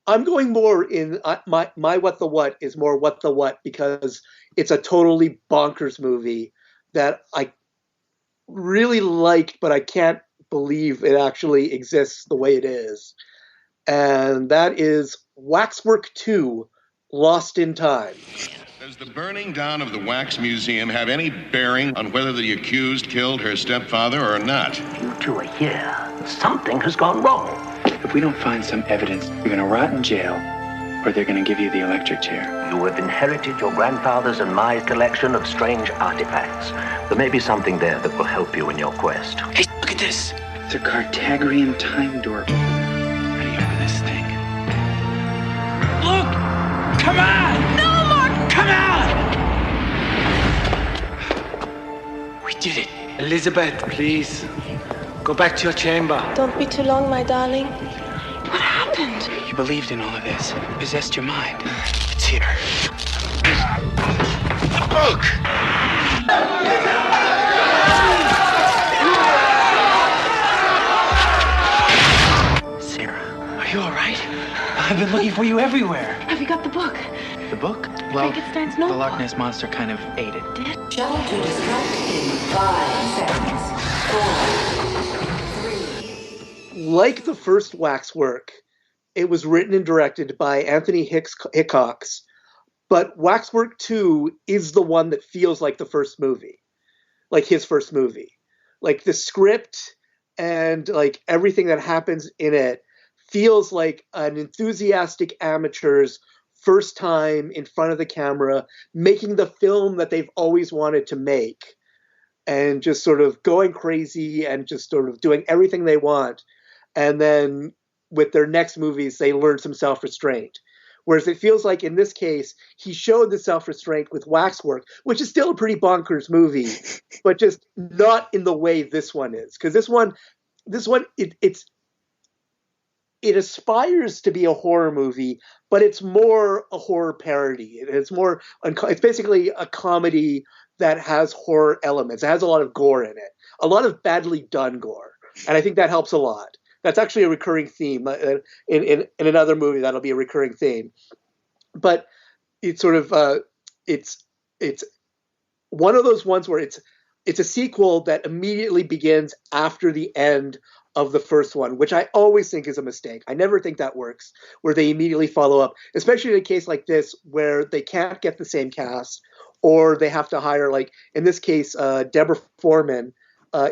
I'm going more in my what the what is more what the what, because it's a totally bonkers movie that I really liked, but I can't believe it actually exists the way it is. And that is Waxwork 2, Lost in Time. Does the burning down of the Wax Museum have any bearing on whether the accused killed her stepfather or not? You two are here. Something has gone wrong. If we don't find some evidence, you're gonna rot in jail, or they're gonna give you the electric chair. You have inherited your grandfather's and my collection of strange artifacts. There may be something there that will help you in your quest. Hey, look at this. It's a Cartagrian time door opener. How do you open this thing? Look! Come on! No, Mark! Come on! We did it. Elizabeth, please. Go back to your chamber. Don't be too long, my darling. What happened? You believed in all of this. It possessed your mind. It's here. The book! Sarah. Are you all right? I've been looking for you everywhere. Have you got the book? The book? Well, Frankenstein's the notebook. Loch Ness Monster kind of ate it. Shuttle to destruct in 5 seconds. 4, 3. Like the first Waxwork, it was written and directed by Anthony Hickox, but Waxwork 2 is the one that feels like the first movie, like his first movie. Like the script and like everything that happens in it feels like an enthusiastic amateur's first time in front of the camera, making the film that they've always wanted to make, and just sort of going crazy and just sort of doing everything they want. And then with their next movies, they learn some self-restraint. Whereas it feels like in this case, he showed the self-restraint with Waxwork, which is still a pretty bonkers movie, but just not in the way this one is. Because this one, it aspires to be a horror movie, but it's more a horror parody. It's basically a comedy that has horror elements. It has a lot of gore in it, a lot of badly done gore. And I think that helps a lot. That's actually a recurring theme in another movie. That'll be a recurring theme, but it's sort of it's one of those ones where it's a sequel that immediately begins after the end of the first one, which I always think is a mistake. I never think that works, where they immediately follow up, especially in a case like this where they can't get the same cast, or they have to hire, like in this case, Deborah Foreman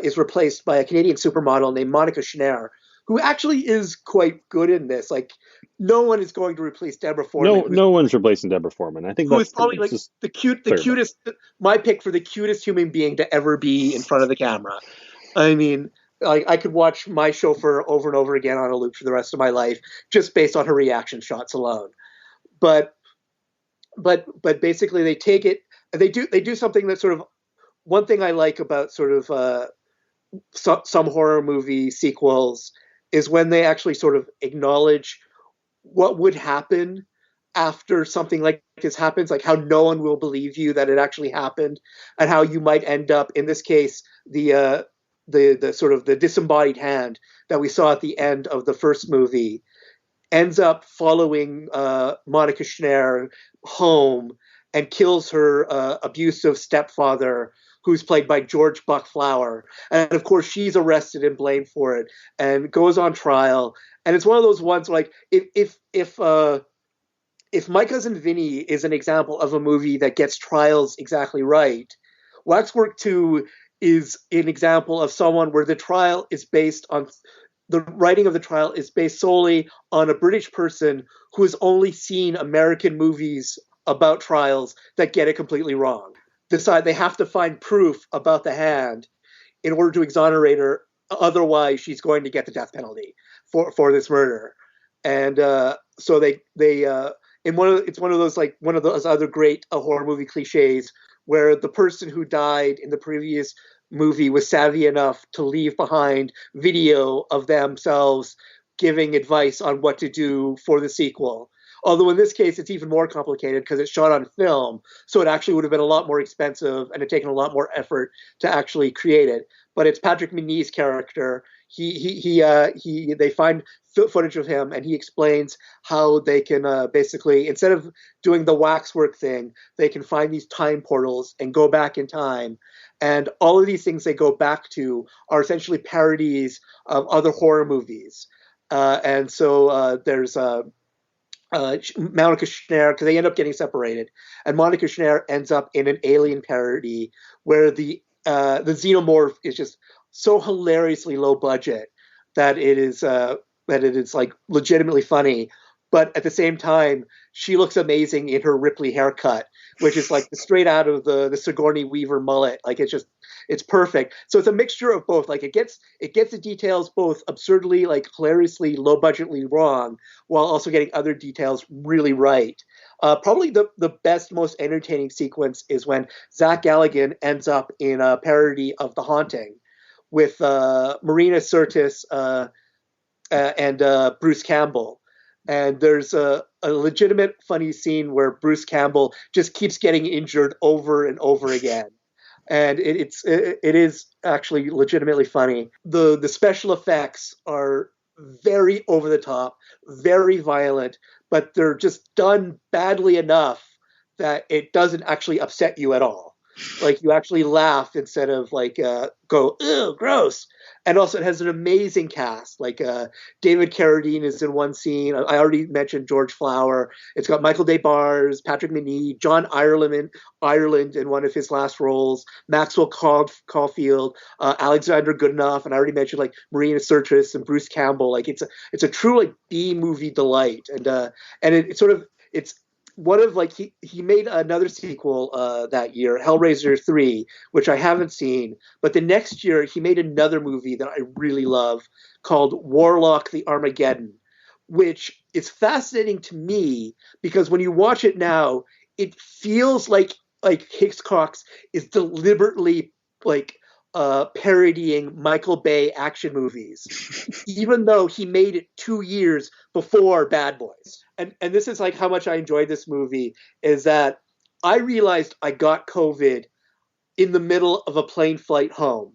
is replaced by a Canadian supermodel named Monica Schneider, who actually is quite good in this. Like, no one is going to replace Deborah Foreman. No one's replacing Deborah Foreman. I think that's probably like the cutest, my pick for the cutest human being to ever be in front of the camera. I mean, like, I could watch My Chauffeur over and over again on a loop for the rest of my life, just based on her reaction shots alone. But basically, they take it. They do something that sort of, one thing I like about sort of some horror movie sequels is when they actually sort of acknowledge what would happen after something like this happens, like how no one will believe you that it actually happened, and how you might end up, in this case, the sort of the disembodied hand that we saw at the end of the first movie ends up following Monica Schneider home and kills her abusive stepfather, who's played by George Buck Flower. And of course, she's arrested and blamed for it and goes on trial. And it's one of those ones like, if My Cousin Vinny is an example of a movie that gets trials exactly right, Waxwork 2 is an example of someone where the trial is based on, the writing of the trial is based solely on a British person who has only seen American movies about trials that get it completely wrong. Decide they have to find proof about the hand in order to exonerate her. Otherwise, she's going to get the death penalty for this murder. And so it's one of those other great horror movie cliches where the person who died in the previous movie was savvy enough to leave behind video of themselves giving advice on what to do for the sequel. Although in this case, it's even more complicated because it's shot on film. So it actually would have been a lot more expensive and it taken a lot more effort to actually create it. But it's Patrick Meny's character. They find footage of him, and he explains how they can basically, instead of doing the waxwork thing, they can find these time portals and go back in time. And all of these things they go back to are essentially parodies of other horror movies. And so there's Monica Schneider, because they end up getting separated, and Monica Schneider ends up in an Alien parody where the xenomorph is just so hilariously low budget that it is like legitimately funny. But at the same time, she looks amazing in her Ripley haircut, which is like straight out of the Sigourney Weaver mullet. Like it's perfect. So it's a mixture of both. Like it gets the details both absurdly, like hilariously, low budgetly wrong, while also getting other details really right. Probably the best, most entertaining sequence is when Zach Galligan ends up in a parody of The Haunting with Marina Sirtis and Bruce Campbell. And there's a legitimate funny scene where Bruce Campbell just keeps getting injured over and over again. And it is actually legitimately funny. The special effects are very over the top, very violent, but they're just done badly enough that it doesn't actually upset you at all. Like you actually laugh instead of like go, ew, gross. And also it has an amazing cast. Like David Carradine is in one scene. I already mentioned George Flower. It's got Michael Des Barres, Patrick Macnee, John Ireland in one of his last roles, Maxwell Caulfield, Alexander Goodenough, and I already mentioned like Marina Sirtis and Bruce Campbell. Like it's a true like B movie delight. And it's one of like he made another sequel that year, Hellraiser 3, which I haven't seen, but the next year he made another movie that I really love called Warlock the Armageddon, which is fascinating to me because when you watch it now, it feels like Hitchcock is deliberately like parodying Michael Bay action movies, even though he made it 2 years before Bad Boys. And this is like how much I enjoyed this movie is that I realized I got COVID in the middle of a plane flight home.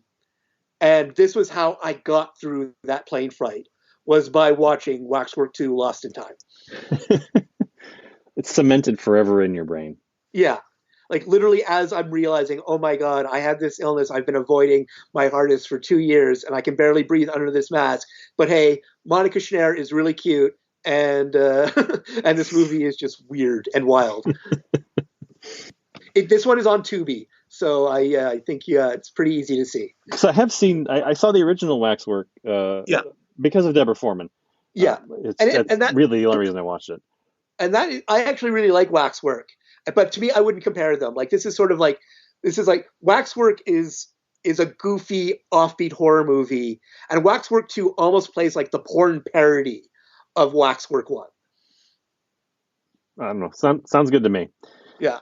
And this was how I got through that plane flight, was by watching Waxwork 2 Lost in Time. It's cemented forever in your brain. Yeah. Like literally as I'm realizing, oh my God, I had this illness. I've been avoiding my artist for 2 years and I can barely breathe under this mask. But hey, Monica Schneider is really cute. And and this movie is just weird and wild. This one is on Tubi. So I think it's pretty easy to see. So I saw the original Waxwork because of Deborah Foreman. Yeah. That's really the only reason I watched it. And I actually really like Waxwork. But to me, I wouldn't compare them. Like this is like Waxwork is a goofy, offbeat horror movie, and Waxwork 2 almost plays like the porn parody of Waxwork 1. I don't know. Sounds good to me. Yeah.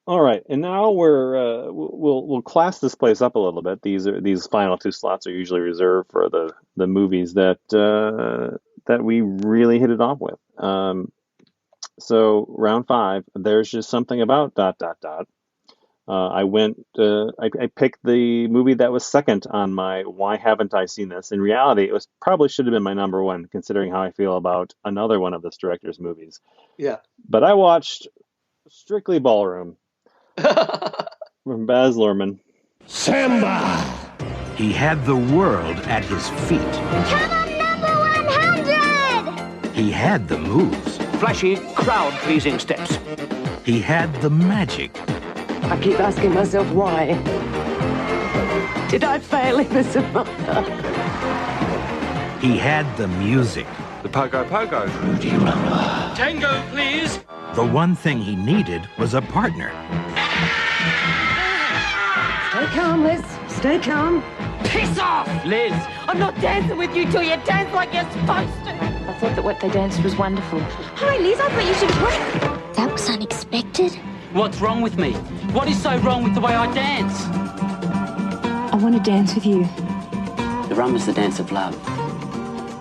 All right, and now we'll class this place up a little bit. These final 2 slots are usually reserved for the movies that we really hit it off with. So round 5, there's just something about ... I picked the movie that was second on my why haven't I seen this. In reality, it was probably should have been my number 1, considering how I feel about another one of this director's movies. Yeah. But I watched Strictly Ballroom from Baz Luhrmann. Samba! He had the world at his feet. Come on, number 100! He had the moves. Flashy, crowd-pleasing steps. He had the magic. I keep asking myself why. Did I fail him as a mother? He had the music. The pogo. Rudy Rumba. Tango, please. The one thing he needed was a partner. Stay calm, Liz. Stay calm. Piss off, Liz. I'm not dancing with you till you dance like you're supposed to. I thought that what they danced was wonderful. Hi, Liz. I thought you should work. That was unexpected. What's wrong with me? What is so wrong with the way I dance? I want to dance with you. The rumba's the dance of love.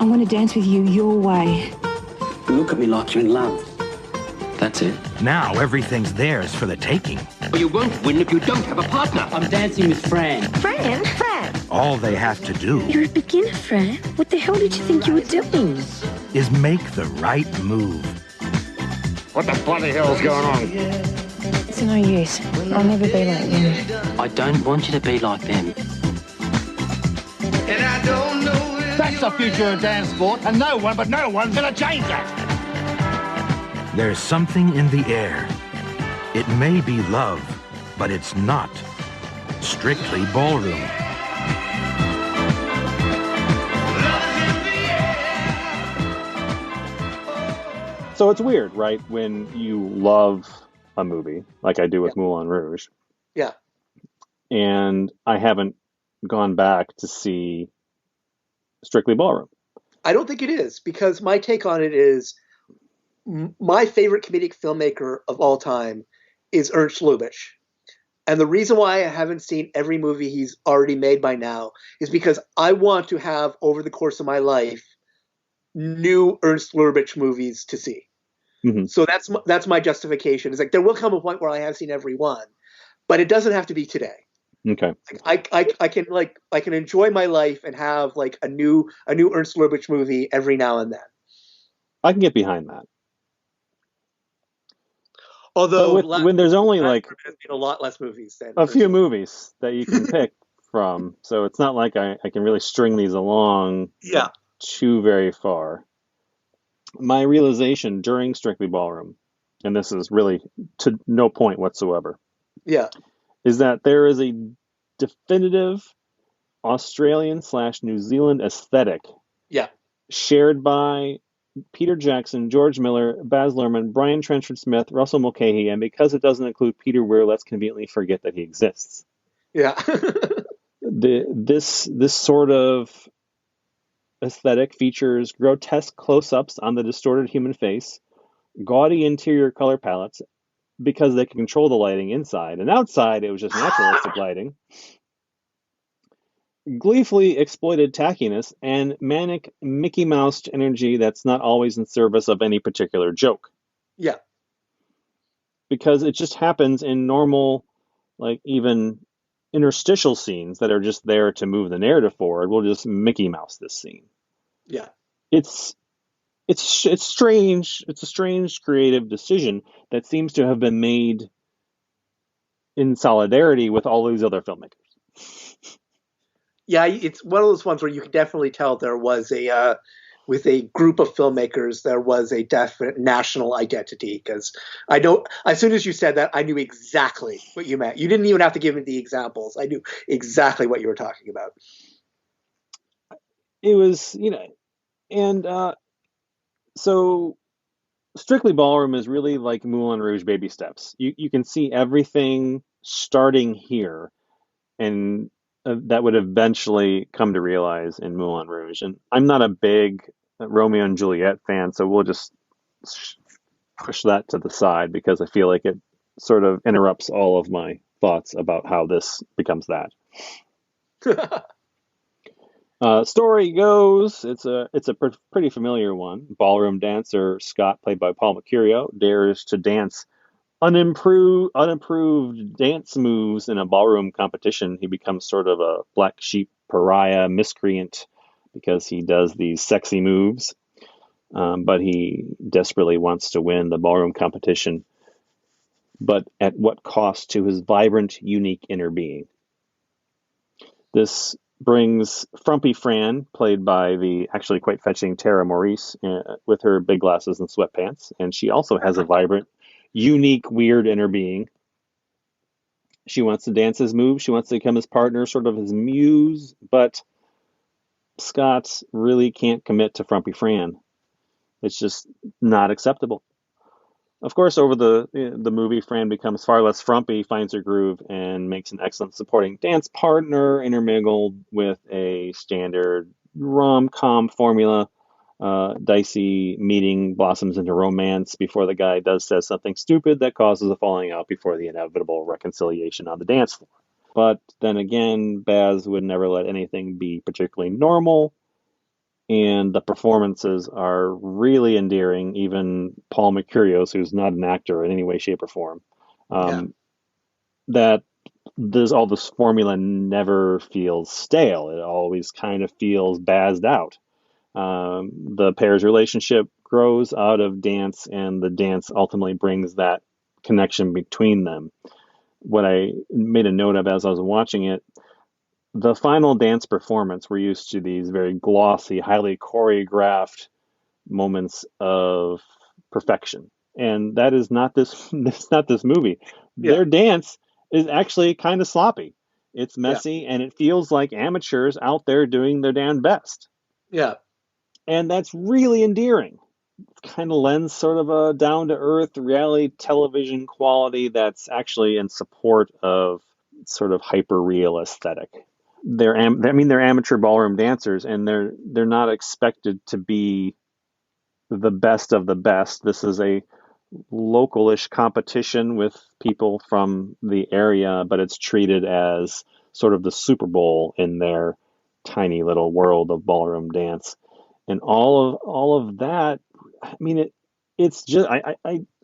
I want to dance with you your way. You look at me like you're in love. That's it. Now everything's theirs for the taking. But you won't win if you don't have a partner. I'm dancing with Fran. Fran? All they have to do You're a beginner, Fred. What the hell did you think you were doing? is make the right move. What the bloody hell's going on? It's no use. I'll never be like them. I don't want you to be like them. That's the future of dance sport, and no one's gonna change that. There's something in the air. It may be love, but it's not strictly ballroom. So it's weird, right? When you love a movie, like I do with Moulin Rouge, Yeah. and I haven't gone back to see Strictly Ballroom. I don't think it is, because my take on it is my favorite comedic filmmaker of all time is Ernst Lubitsch. And the reason why I haven't seen every movie he's already made by now is because I want to have, over the course of my life, new Ernst Lubitsch movies to see. Mm-hmm. So that's my justification. It's like there will come a point where I have seen every one, but it doesn't have to be today. Okay. I can enjoy my life and have like a new Ernst Lubitsch movie every now and then. I can get behind that. Although when there's only like a lot less movies than a few movies that you can pick from, so it's not like I can really string these along too very far. My realization during Strictly Ballroom, and this is really to no point whatsoever, is that there is a definitive Australian/New Zealand aesthetic shared by Peter Jackson, George Miller, Baz Luhrmann, Brian Trenchard Smith, Russell Mulcahy, and because it doesn't include Peter Weir, let's conveniently forget that he exists. Yeah. This sort of aesthetic features grotesque close-ups on the distorted human face, gaudy interior color palettes, because they can control the lighting inside, and outside it was just naturalistic lighting, gleefully exploited tackiness, and manic Mickey Mouse energy that's not always in service of any particular joke. Yeah. Because it just happens in normal, like even interstitial scenes that are just there to move the narrative forward. We'll just Mickey Mouse this scene. Yeah. It's strange. It's a strange creative decision that seems to have been made in solidarity with all these other filmmakers. Yeah, it's one of those ones where you can definitely tell there was with a group of filmmakers, there was a definite national identity. Because I know, as soon as you said that, I knew exactly what you meant. You didn't even have to give me the examples. I knew exactly what you were talking about. It was, and so Strictly Ballroom is really like Moulin Rouge baby steps. You can see everything starting here, and that would eventually come to realize in Moulin Rouge. And I'm not a big Romeo and Juliet fan, so we'll just push that to the side because I feel like it sort of interrupts all of my thoughts about how this becomes that. Story goes, it's a pretty familiar one. Ballroom dancer Scott, played by Paul Mercurio, dares to dance unapproved dance moves in a ballroom competition. He becomes sort of a black sheep pariah miscreant because he does these sexy moves, but he desperately wants to win the ballroom competition, but at what cost to his vibrant, unique inner being. This brings Frumpy Fran, played by the actually quite fetching Tara Maurice, with her big glasses and sweatpants, and she also has a vibrant, unique, weird inner being. She wants to dance his moves. She wants to become his partner, sort of his muse, but Scott really can't commit to Frumpy Fran. It's just not acceptable. Of course, over the movie, Fran becomes far less frumpy, finds her groove, and makes an excellent supporting dance partner, intermingled with a standard rom-com formula. Dicey meeting blossoms into romance before the guy says something stupid that causes a falling out before the inevitable reconciliation on the dance floor. But then again, Baz would never let anything be particularly normal, and the performances are really endearing. Even Paul Mercurios, who's not an actor in any way, shape, or form, that there's all this formula never feels stale. It always kind of feels bazzed out. The pair's relationship grows out of dance, and the dance ultimately brings that connection between them. What I made a note of as I was watching it, the final dance performance, we're used to these very glossy, highly choreographed moments of perfection, and that is not this. It's not this movie. Yeah. Their dance is actually kind of sloppy. It's Yeah. messy, and it feels like amateurs out there doing their damn best. Yeah. And that's really endearing. It kind of lends sort of a down to earth reality television quality that's actually in support of sort of hyper real aesthetic. They're amateur ballroom dancers, and they're not expected to be the best of the best. This is a localish competition with people from the area, but it's treated as sort of the Super Bowl in their tiny little world of ballroom dance. And all of that, I mean, it's just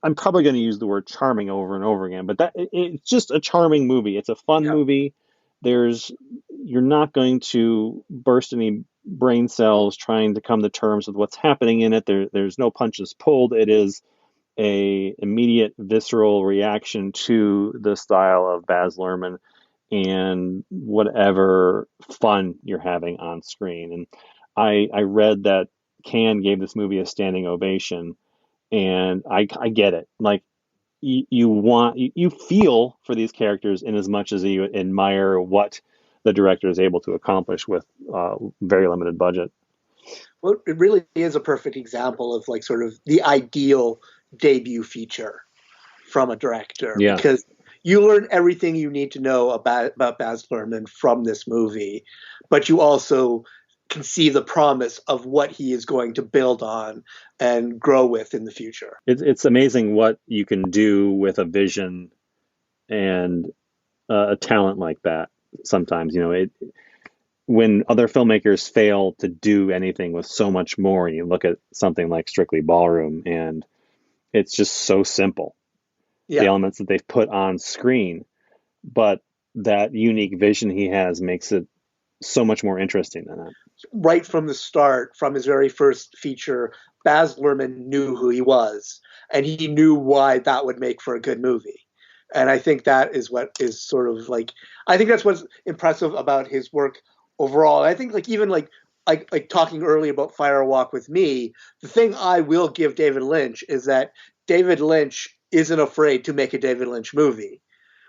I'm probably going to use the word charming over and over again, but it's just a charming movie. It's a fun movie. You're not going to burst any brain cells trying to come to terms with what's happening in it. There's no punches pulled. It is a immediate visceral reaction to the style of Baz Luhrmann and whatever fun you're having on screen. And I read that Cannes gave this movie a standing ovation, and I get it. Like you feel for these characters in as much as you admire what the director is able to accomplish with very limited budget. Well, it really is a perfect example of like sort of the ideal debut feature from a director, because you learn everything you need to know about Baz Luhrmann from this movie, but you also can see the promise of what he is going to build on and grow with in the future. It's amazing what you can do with a vision and a talent like that. Sometimes, when other filmmakers fail to do anything with so much more, and you look at something like Strictly Ballroom, and it's just so simple. The elements that they've put on screen, but that unique vision he has makes it so much more interesting than that. Right from the start, from his very first feature, Baz Luhrmann knew who he was, and he knew why that would make for a good movie. And I think that is what is sort of like, I think that's what's impressive about his work overall. I think like even like talking earlier about Fire Walk with Me, the thing I will give David Lynch is that David Lynch isn't afraid to make a David Lynch movie.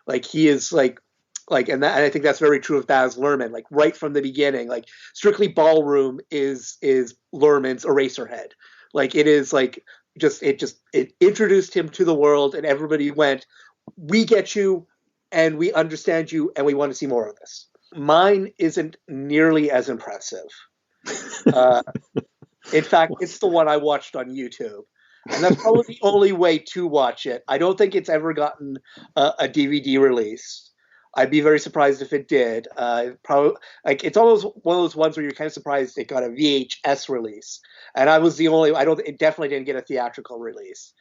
Like he is and I think that's very true of Baz Luhrmann. Like right from the beginning, like Strictly Ballroom is Luhrmann's Eraserhead. Like it is like it introduced him to the world, and everybody went, "We get you, and we understand you, and we want to see more of this." Mine isn't nearly as impressive. In fact, it's the one I watched on YouTube. And that's probably the only way to watch it. I don't think it's ever gotten a DVD release. I'd be very surprised if it did. Probably, like it's almost one of those ones where you're kind of surprised it got a VHS release. And I was the only. It definitely didn't get a theatrical release.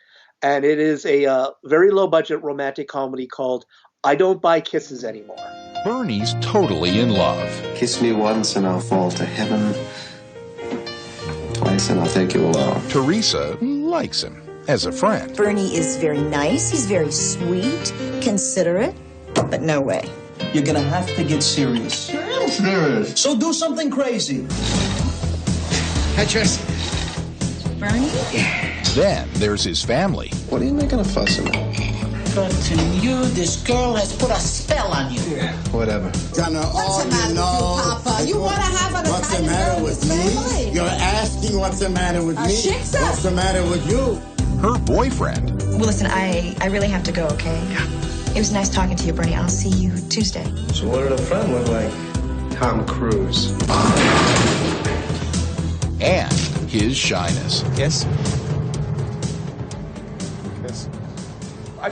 And it is a very low budget romantic comedy called I Don't Buy Kisses Anymore. Bernie's totally in love. Kiss me once and I'll fall to heaven. Twice and I'll take you along. Teresa likes him as a friend. Bernie is very nice. He's very sweet, considerate, but no way. You're gonna have to get serious. I'm serious. So do something crazy. Petrus. Bernie? Then there's his family. What are you making a fuss about? But to you, this girl has put a spell on you. Yeah, whatever. Gonna all you know. Papa? You want to have an What's the matter with me? You're asking what's the matter with me? What's the matter with you? Her boyfriend. Well, listen, I really have to go, okay? Yeah. It was nice talking to you, Bernie. I'll see you Tuesday. So what did a friend look like? Tom Cruise. And his shyness. Yes?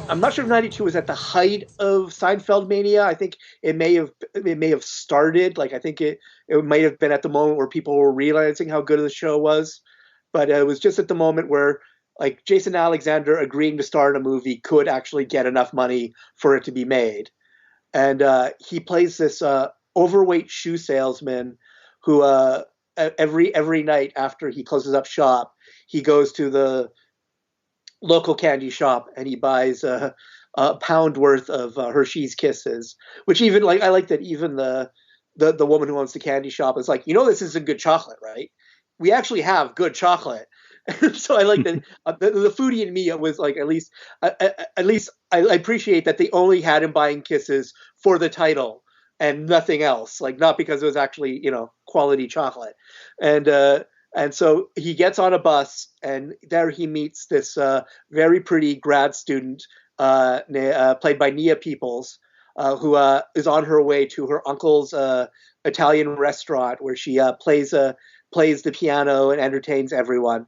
I'm not sure if 92 was at the height of Seinfeld mania. I think it may have started. Like I think it might have been at the moment where people were realizing how good the show was. But it was just at the moment where like Jason Alexander agreeing to star in a movie could actually get enough money for it to be made. and he plays this overweight shoe salesman who every night after he closes up shop, he goes to the local candy shop and he buys a pound worth of Hershey's Kisses, which even like I like that even the woman who owns the candy shop is like, this isn't good chocolate, right? We actually have good chocolate. So I like that the foodie in me was like, at least I appreciate that they only had him buying Kisses for the title and nothing else, like not because it was actually, quality chocolate. And so he gets on a bus and there he meets this very pretty grad student played by Nia Peoples, who is on her way to her uncle's Italian restaurant where she plays the piano and entertains everyone.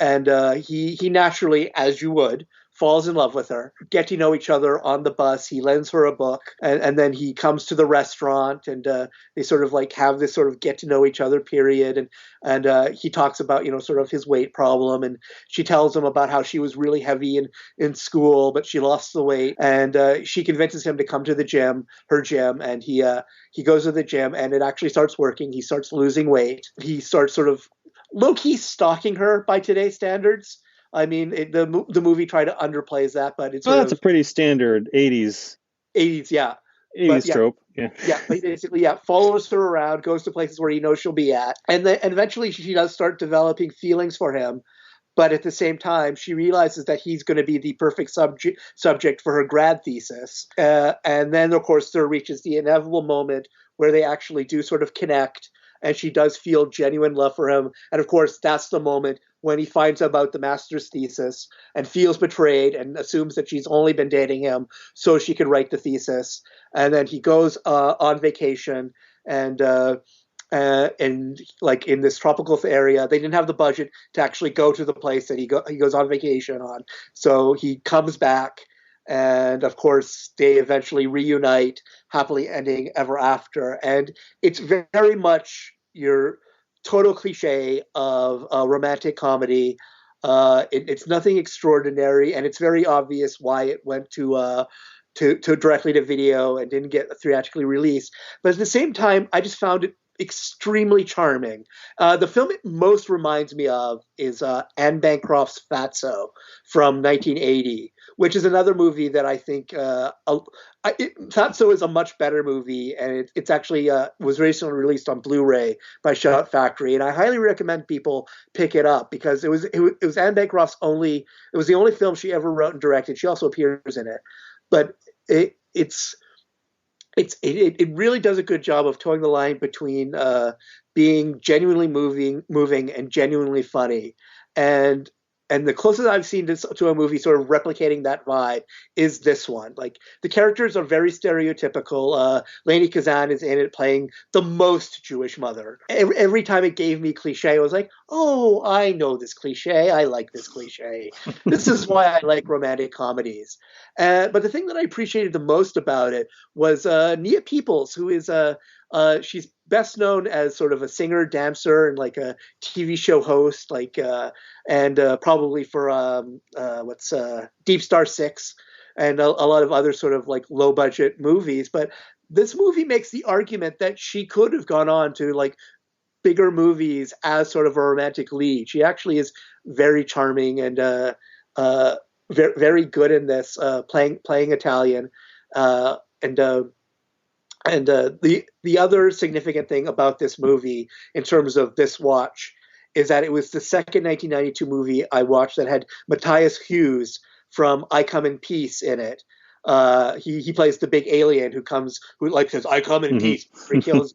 And he naturally, as you would, falls in love with her, get to know each other on the bus. He lends her a book, and then he comes to the restaurant, and they sort of like have this sort of get to know each other period. And he talks about, sort of his weight problem, and she tells him about how she was really heavy in school, but she lost the weight, and she convinces him to come to the gym, her gym, and he goes to the gym, and it actually starts working. He starts losing weight. He starts sort of low-key stalking her by today's standards. I mean, the movie tried to underplays that, but it's that's a pretty standard 80s yeah. 80s trope. Yeah. Yeah, basically, follows her around, goes to places where he knows she'll be at. And eventually she does start developing feelings for him. But at the same time, she realizes that he's going to be the perfect subject for her grad thesis. And then, of course, there reaches the inevitable moment where they actually do sort of connect, and she does feel genuine love for him. And of course, that's the moment when he finds out about the master's thesis and feels betrayed and assumes that she's only been dating him so she could write the thesis. And then he goes on vacation and like in this tropical area, they didn't have the budget to actually go to the place that he goes on vacation on. So he comes back, and of course they eventually reunite, happily ending ever after. And it's very much your total cliche of a romantic comedy. It's nothing extraordinary, and it's very obvious why it went to directly to video and didn't get theatrically released. But at the same time, I just found it extremely charming. The film it most reminds me of is Anne Bancroft's Fatso from 1980, which is another movie that I think Fatso is a much better movie, and it's actually was recently released on Blu-ray by Shout Factory, and I highly recommend people pick it up because it was Anne Bancroft's it was the only film she ever wrote and directed. She also appears in it, but it really does a good job of towing the line between being genuinely moving and genuinely funny. And the closest I've seen to a movie sort of replicating that vibe is this one. Like, the characters are very stereotypical. Lainey Kazan is in it playing the most Jewish mother. Every time it gave me cliche, I was like, oh, I know this cliche. I like this cliche. This is why I like romantic comedies. But the thing that I appreciated the most about it was Nia Peoples, who is she's best known as sort of a singer, dancer, and like a TV show host, and probably for Deep Star 6 and a lot of other sort of like low budget movies. But this movie makes the argument that she could have gone on to like bigger movies as sort of a romantic lead. She actually is very charming and very, very good in this, playing Italian, and the other significant thing about this movie in terms of this watch is that it was the second 1992 movie I watched that had Matthias Hughes from I Come in Peace in it. He plays the big alien who says, I come in peace. He kills.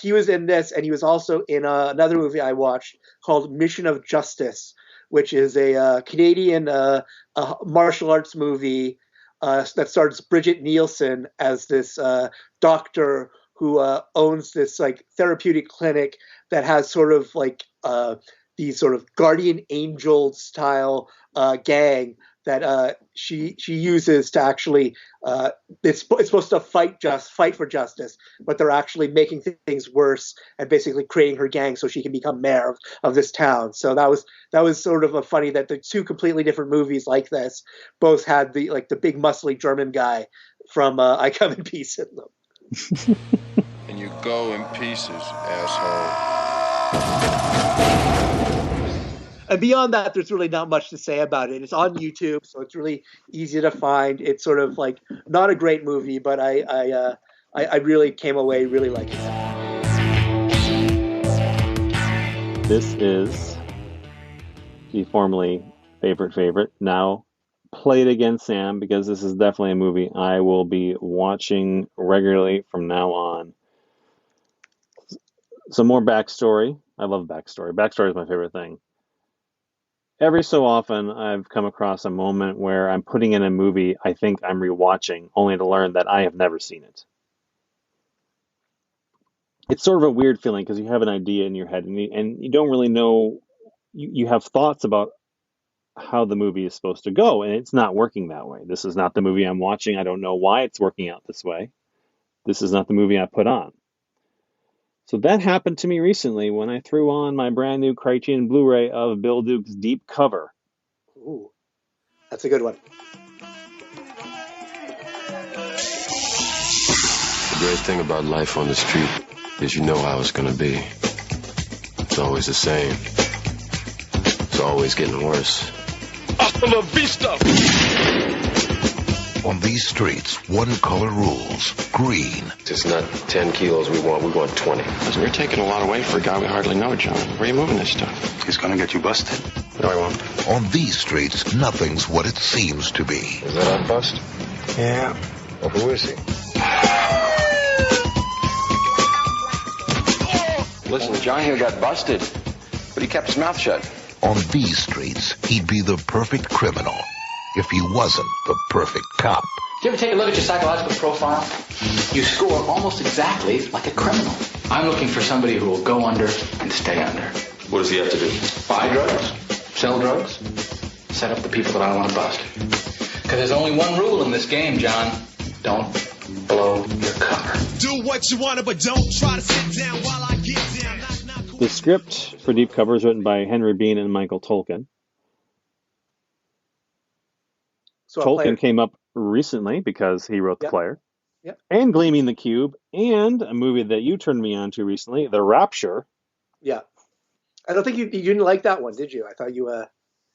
He was in this, and he was also in another movie I watched called Mission of Justice, which is a Canadian martial arts movie that stars Bridget Nielsen as this doctor who owns this like therapeutic clinic that has sort of like these sort of guardian angel style gang that she uses to actually it's supposed to fight for justice, but they're actually making things worse and basically creating her gang so she can become mayor of this town. So that was sort of a funny that the two completely different movies like this both had the big muscly German guy from I Come in Peace in them. And you go in pieces, asshole. And beyond that, there's really not much to say about it. It's on YouTube, so it's really easy to find. It's sort of like not a great movie, but I really came away really liking it. This is the formerly favorite, now Play It Again Sam, because this is definitely a movie I will be watching regularly from now on. Some more backstory. I love backstory. Backstory is my favorite thing. Every so often, I've come across a moment where I'm putting in a movie I think I'm rewatching, only to learn that I have never seen it. It's sort of a weird feeling because you have an idea in your head and you don't really know. You have thoughts about how the movie is supposed to go, and it's not working that way. This is not the movie I'm watching. I don't know why it's working out this way. This is not the movie I put on. So that happened to me recently when I threw on my brand new Criterion Blu-ray of Bill Duke's Deep Cover. Ooh, that's a good one. The great thing about life on the street is you know how it's gonna be. It's always the same. It's always getting worse. Hasta la vista! On these streets, one color rules: green. It's not 10 kilos we want 20. Listen, you're taking a lot away for a guy we hardly know, John. Where are you moving this stuff? He's gonna get you busted. No, I won't. On these streets, nothing's what it seems to be. Is that our bust? Yeah. Well, who is he? Listen, John here got busted, but he kept his mouth shut. On these streets, he'd be the perfect criminal if he wasn't the perfect cop. Did you ever take a look at your psychological profile? You score almost exactly like a criminal. I'm looking for somebody who will go under and stay under. What does he have to do? Buy drugs, sell drugs, set up the people that I want to bust. Because there's only one rule in this game, John. Don't blow your cover. Do what you want, but don't try to sit down while I get down. The script for Deep Cover is written by Henry Bean and Michael Tolkien. So Tolkien came up recently because he wrote The Player. Yep. And Gleaming the Cube, and a movie that you turned me on to recently, The Rapture. Yeah. I don't think you didn't like that one, did you? I thought you...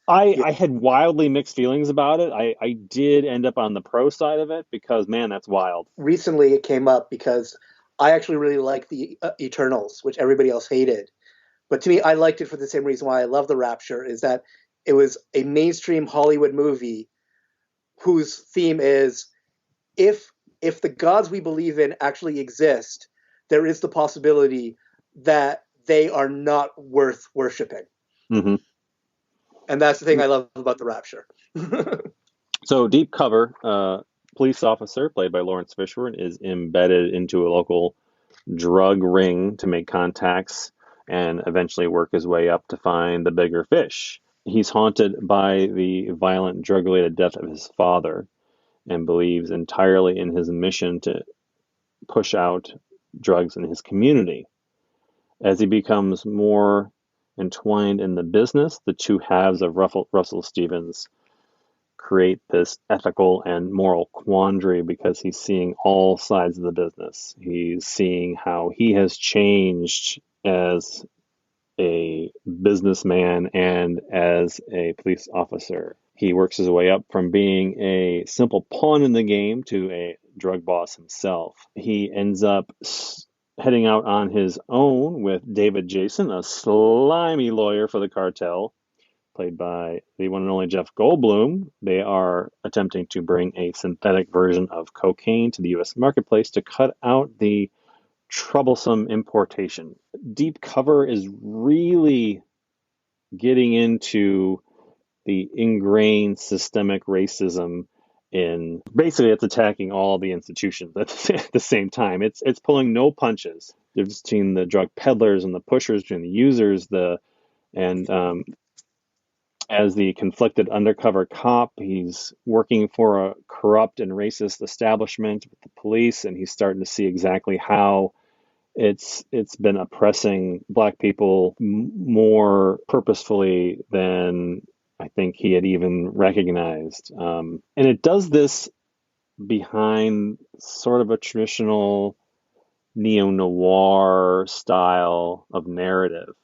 I had wildly mixed feelings about it. I did end up on the pro side of it because, man, that's wild. Recently it came up because I actually really liked the Eternals, which everybody else hated. But to me, I liked it for the same reason why I love The Rapture, is that it was a mainstream Hollywood movie whose theme is if the gods we believe in actually exist, there is the possibility that they are not worth worshiping. Mm-hmm. And that's the thing I love about The Rapture. So Deep Cover, police officer, played by Lawrence Fishburne, is embedded into a local drug ring to make contacts and eventually work his way up to find the bigger fish. He's haunted by the violent drug-related death of his father and believes entirely in his mission to push out drugs in his community. As he becomes more entwined in the business, the two halves of Russell Stevens create this ethical and moral quandary because he's seeing all sides of the business. He's seeing how he has changed as a businessman and as a police officer. He works his way up from being a simple pawn in the game to a drug boss himself. He ends up heading out on his own with David Jason, a slimy lawyer for the cartel, played by the one and only Jeff Goldblum. They are attempting to bring a synthetic version of cocaine to the U.S. marketplace to cut out the troublesome importation. Deep Cover is really getting into the ingrained systemic racism in, basically it's attacking all the institutions at the same time. It's pulling no punches. There's between the drug peddlers and the pushers, between the users, as the conflicted undercover cop, he's working for a corrupt and racist establishment with the police, and he's starting to see exactly how it's been oppressing Black people more purposefully than I think he had even recognized. And it does this behind sort of a traditional neo-noir style of narrative.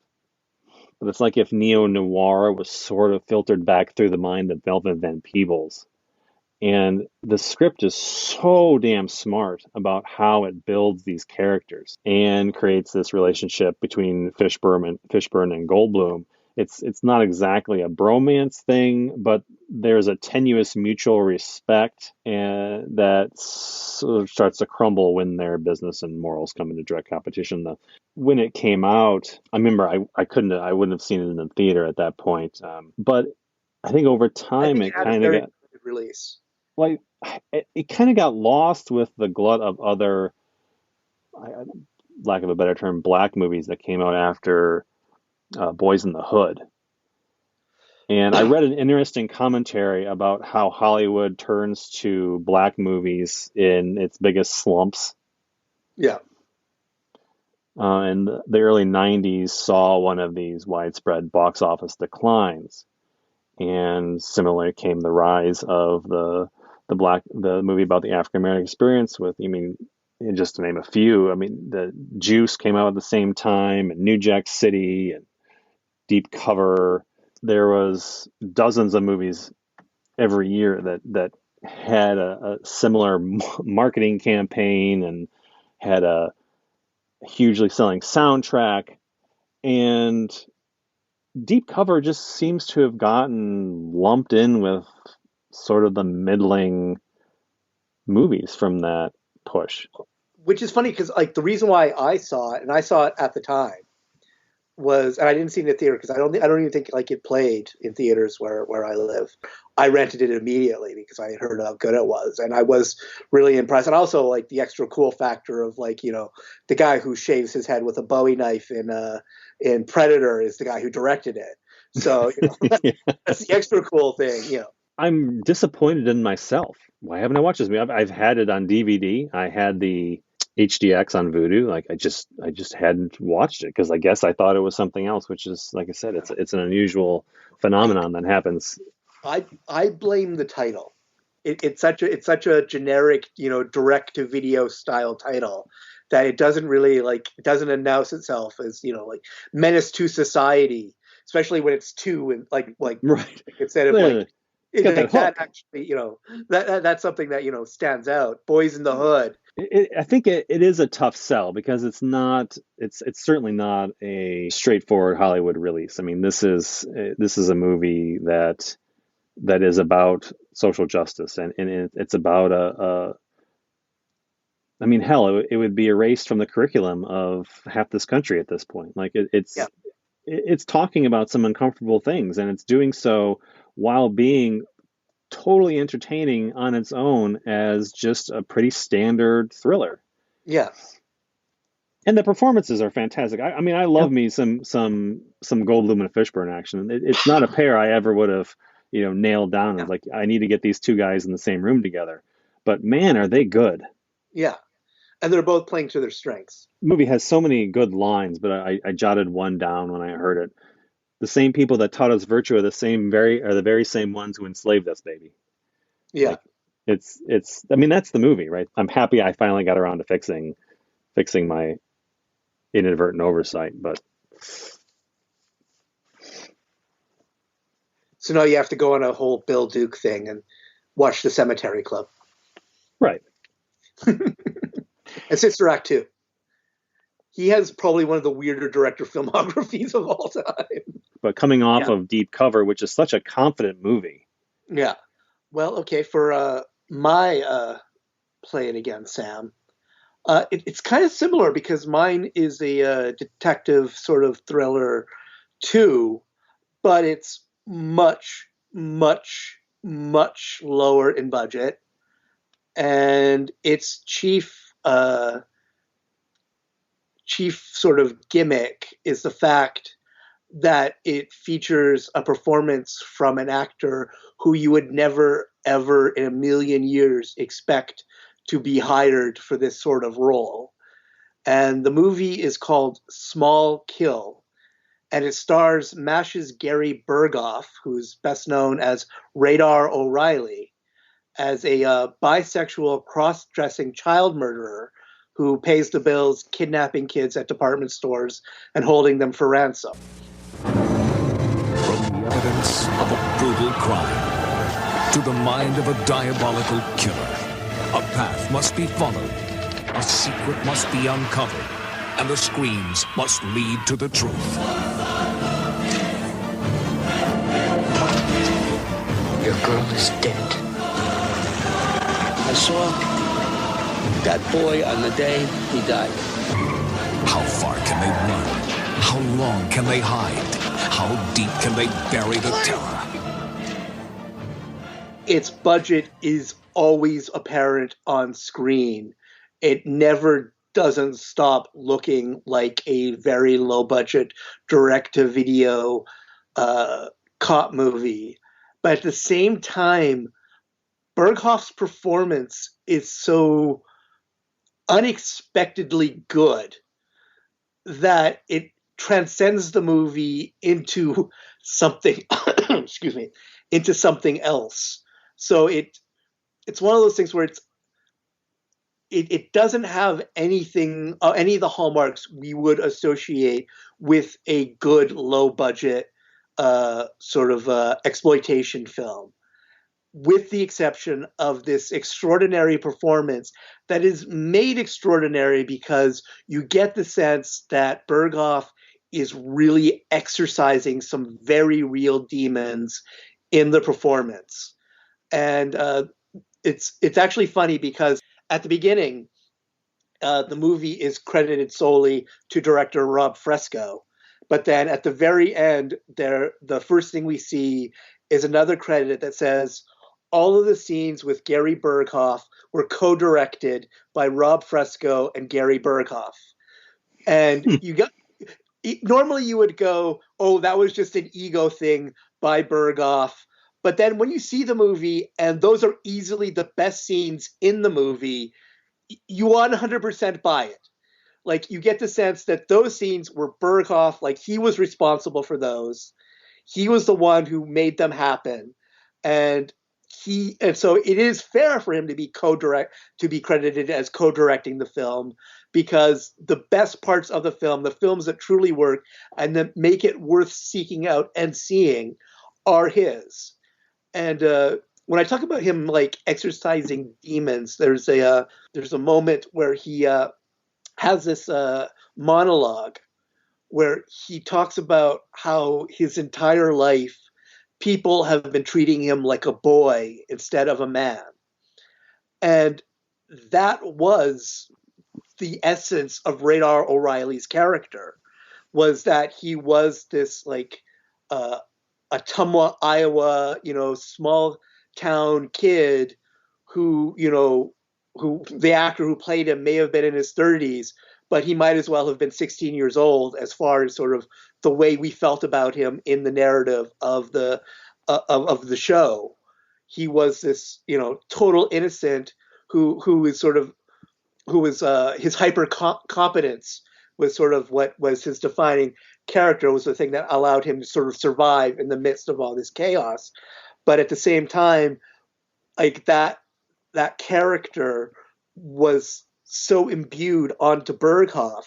But it's like if neo-noir was sort of filtered back through the mind of Melvin Van Peebles. And the script is so damn smart about how it builds these characters and creates this relationship between Fishburne and Goldblum. It's not exactly a bromance thing, but there's a tenuous mutual respect, and that sort of starts to crumble when their business and morals come into direct competition. When it came out, I remember I wouldn't have seen it in the theater at that point, but I think over I time think it it had a kind of very got good release. like it kind of got lost with the glut of other, lack of a better term, black movies that came out after Boys in the Hood. And I read an interesting commentary about how Hollywood turns to black movies in its biggest slumps. Yeah. And the early 90s saw one of these widespread box office declines. And similarly came the rise of the movie about the African American experience with, just to name a few. I mean, the Juice came out at the same time, and New Jack City, and Deep Cover. There was dozens of movies every year that had a similar marketing campaign and had a hugely selling soundtrack. And Deep Cover just seems to have gotten lumped in with sort of the middling movies from that push. Which is funny because like the reason why I saw it, and I saw it at the time, was, and I didn't see it in the theater because I don't even think like it played in theaters where I live. I rented it immediately because I had heard how good it was, and I was really impressed. And also like the extra cool factor of like, you know, the guy who shaves his head with a Bowie knife in Predator is the guy who directed it. So you know, that's the extra cool thing, you know. I'm disappointed in myself. Why haven't I watched this movie? I've had it on DVD. I had the HDX on Vudu. Like I just hadn't watched it because I guess I thought it was something else, which is, like I said, it's an unusual phenomenon that happens. I blame the title. It's such a generic, you know, direct to video style title that it doesn't really like, it doesn't announce itself as, you know, like Menace to Society, especially when it's two and like right instead of like that actually, you know, that's something that, you know, stands out. Boys in the Hood. I think it is a tough sell because it's certainly not a straightforward Hollywood release. I mean, this is a movie that is about social justice, and it's about I mean, hell, it would be erased from the curriculum of half this country at this point. Like it's talking about some uncomfortable things, and it's doing so while being totally entertaining on its own as just a pretty standard thriller. Yeah. And the performances are fantastic. I mean, I love me some Goldblum and Fishburne action. It's not a pair I ever would have, you know, nailed down as like, I need to get these two guys in the same room together. But man, are they good. Yeah. And they're both playing to their strengths. The movie has so many good lines, but I jotted one down when I heard it. The same people that taught us virtue are the very same ones who enslaved us, baby. Yeah. Like, it's I mean, that's the movie, right? I'm happy I finally got around to fixing my inadvertent oversight, but so now you have to go on a whole Bill Duke thing and watch The Cemetery Club. Right. And Sister Act 2. He has probably one of the weirder director filmographies of all time. But coming off of Deep Cover, which is such a confident movie. Yeah. Well, okay, for my play it again, Sam. It's kind of similar because mine is a detective sort of thriller too, but it's much, much, much lower in budget. And its chief sort of gimmick is the fact that it features a performance from an actor who you would never, ever in a million years expect to be hired for this sort of role. And the movie is called Small Kill, and it stars MASH's Gary Berghoff, who's best known as Radar O'Reilly, as a bisexual cross-dressing child murderer who pays the bills kidnapping kids at department stores and holding them for ransom. From the evidence of a brutal crime to the mind of a diabolical killer, a path must be followed, a secret must be uncovered, and the screams must lead to the truth. Your girl is dead. I saw that boy on the day he died. How far can they run? How long can they hide? How deep can they bury the terror? Its budget is always apparent on screen. It never doesn't stop looking like a very low budget direct-to-video cop movie. But at the same time, Berghoff's performance is so unexpectedly good that it transcends the movie into something excuse me, into something else. So it's one of those things where it doesn't have anything, any of the hallmarks we would associate with a good low budget exploitation film, with the exception of this extraordinary performance that is made extraordinary because you get the sense that Berghoff is really exercising some very real demons in the performance. And it's actually funny because at the beginning, the movie is credited solely to director Rob Fresco. But then at the very end, the first thing we see is another credit that says, all of the scenes with Gary Berghoff were co-directed by Rob Fresco and Gary Berghoff. And normally you would go, oh, that was just an ego thing by Berghoff. But then when you see the movie, and those are easily the best scenes in the movie, you 100% buy it. Like, you get the sense that those scenes were Berghoff, like he was responsible for those. He was the one who made them happen. And so it is fair for him to be credited as co-directing the film, because the best parts of the film, the films that truly work and that make it worth seeking out and seeing, are his. And when I talk about him like exercising demons, there's a moment where he has this monologue where he talks about how his entire life people have been treating him like a boy instead of a man. And that was the essence of Radar O'Reilly's character, was that he was this like Ottumwa, Iowa, small town kid who the actor who played him may have been in his 30s, but he might as well have been 16 years old as far as sort of the way we felt about him in the narrative of the show. He was this, total innocent who was his hyper competence was sort of what was his defining character, was the thing that allowed him to sort of survive in the midst of all this chaos. But at the same time, like that character was so imbued onto Berghoff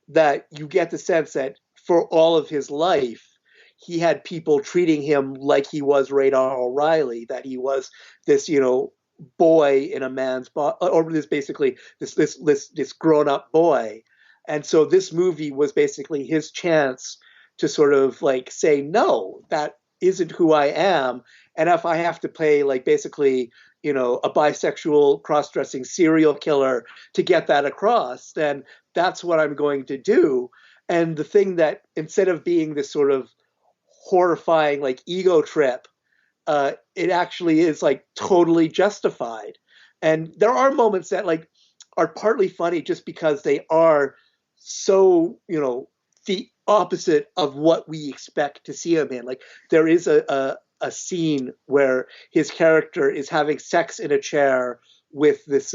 that you get the sense that for all of his life, he had people treating him like he was Radar O'Reilly, that he was this, boy in a man's body, or this grown-up boy. And so this movie was basically his chance to sort of like say, no, that isn't who I am. And if I have to play like basically, a bisexual cross-dressing serial killer to get that across, then that's what I'm going to do. And the thing that, instead of being this sort of horrifying like ego trip, it actually is like totally justified. And there are moments that like are partly funny just because they are so, the opposite of what we expect to see him in. Like, there is a scene where his character is having sex in a chair with this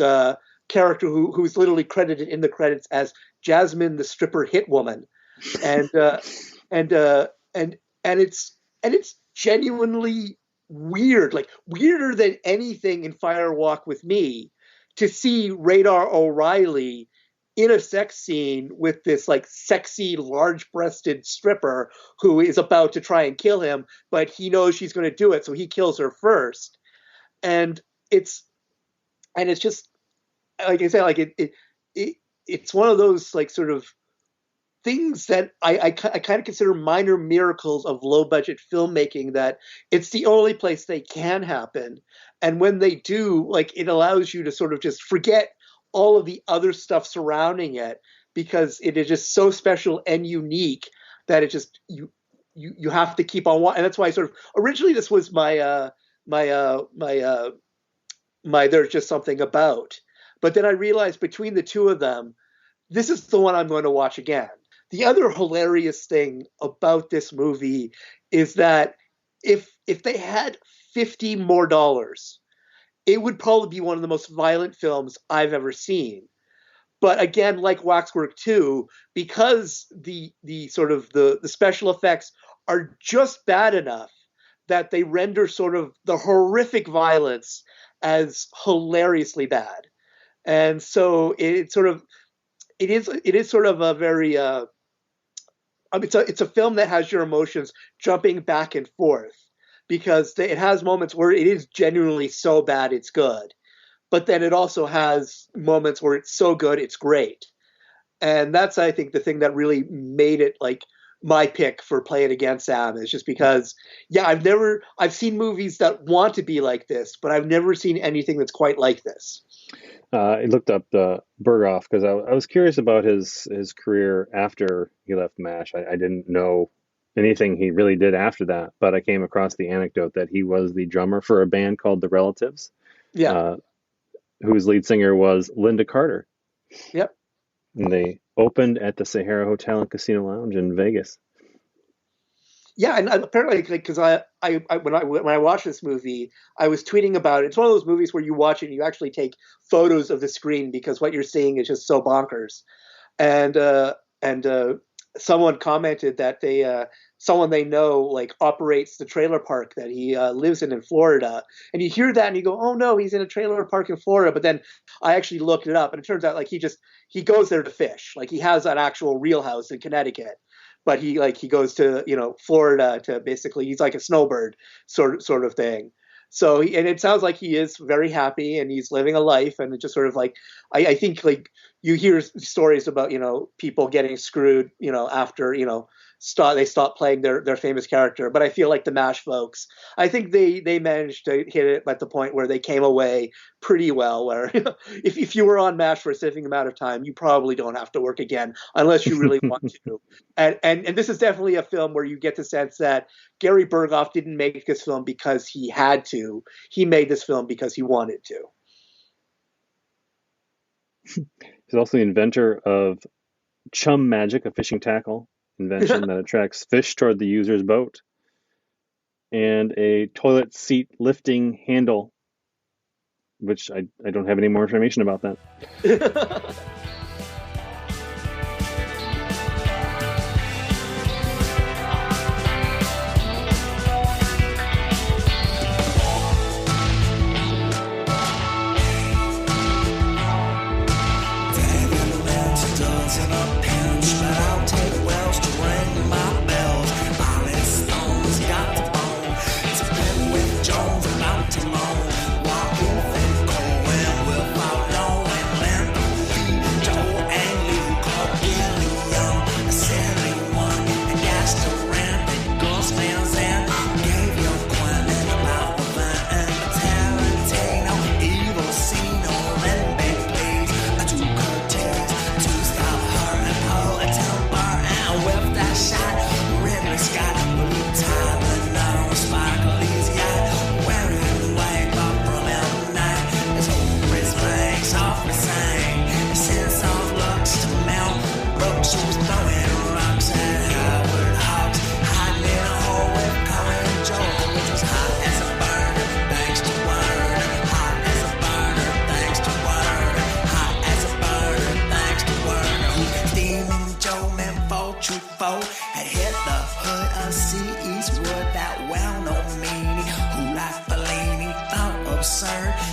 character who's literally credited in the credits as Jasmine, the stripper hit woman, and it's genuinely weird, like weirder than anything in Fire Walk with Me, to see Radar O'Reilly in a sex scene with this like sexy, large-breasted stripper who is about to try and kill him, but he knows she's going to do it, so he kills her first. And it's just, like I say, like it's one of those like sort of things that I kind of consider minor miracles of low budget filmmaking, that it's the only place they can happen. And when they do, like, it allows you to sort of just forget all of the other stuff surrounding it, because it is just so special and unique that it just, you have to keep on watching. And that's why sort of originally this was my There's Just Something About. But then I realized between the two of them, this is the one I'm going to watch again. The other hilarious thing about this movie is that if they had $50 more, it would probably be one of the most violent films I've ever seen. But again, like Waxwork 2, because the sort of the special effects are just bad enough that they render sort of the horrific violence as hilariously bad. And so it is sort of a very it's a film that has your emotions jumping back and forth, because it has moments where it is genuinely so bad it's good, but then it also has moments where it's so good it's great. And that's, I think, the thing that really made it like my pick for Play It Again, Sam, is just because, yeah, I've seen movies that want to be like this, but I've never seen anything that's quite like this. I looked up Berghoff because I was curious about his career after he left MASH. I didn't know anything he really did after that, but I came across the anecdote that he was the drummer for a band called The Relatives, whose lead singer was Linda Carter. Yep. And they opened at the Sahara Hotel and Casino Lounge in Vegas. Yeah, and apparently, because when I watched this movie, I was tweeting about it. It's one of those movies where you watch it and you actually take photos of the screen because what you're seeing is just so bonkers. And someone commented that someone they know like operates the trailer park that he lives in Florida. And you hear that and you go, oh no, he's in a trailer park in Florida. But then I actually looked it up, and it turns out like he goes there to fish. Like he has an actual real house in Connecticut. But he goes to, Florida to basically, he's like a snowbird sort of thing. So, and it sounds like he is very happy and he's living a life, and it just sort of like, I think like you hear stories about, people getting screwed, after, they stop playing their famous character. But I feel like the MASH folks, I think they managed to hit it at the point where they came away pretty well, where if you were on MASH for a significant amount of time, you probably don't have to work again unless you really want to. And this is definitely a film where you get the sense that Gary Berghoff didn't make this film because he had to. He made this film because he wanted to. He's also the inventor of Chum Magic, a fishing tackle invention that attracts fish toward the user's boat, and a toilet seat lifting handle, which I don't have any more information about that.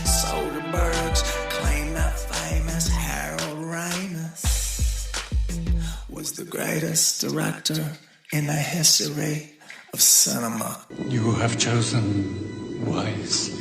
Soderbergh's claim that famous Harold Ramis was the greatest director in the history of cinema. You have chosen wisely.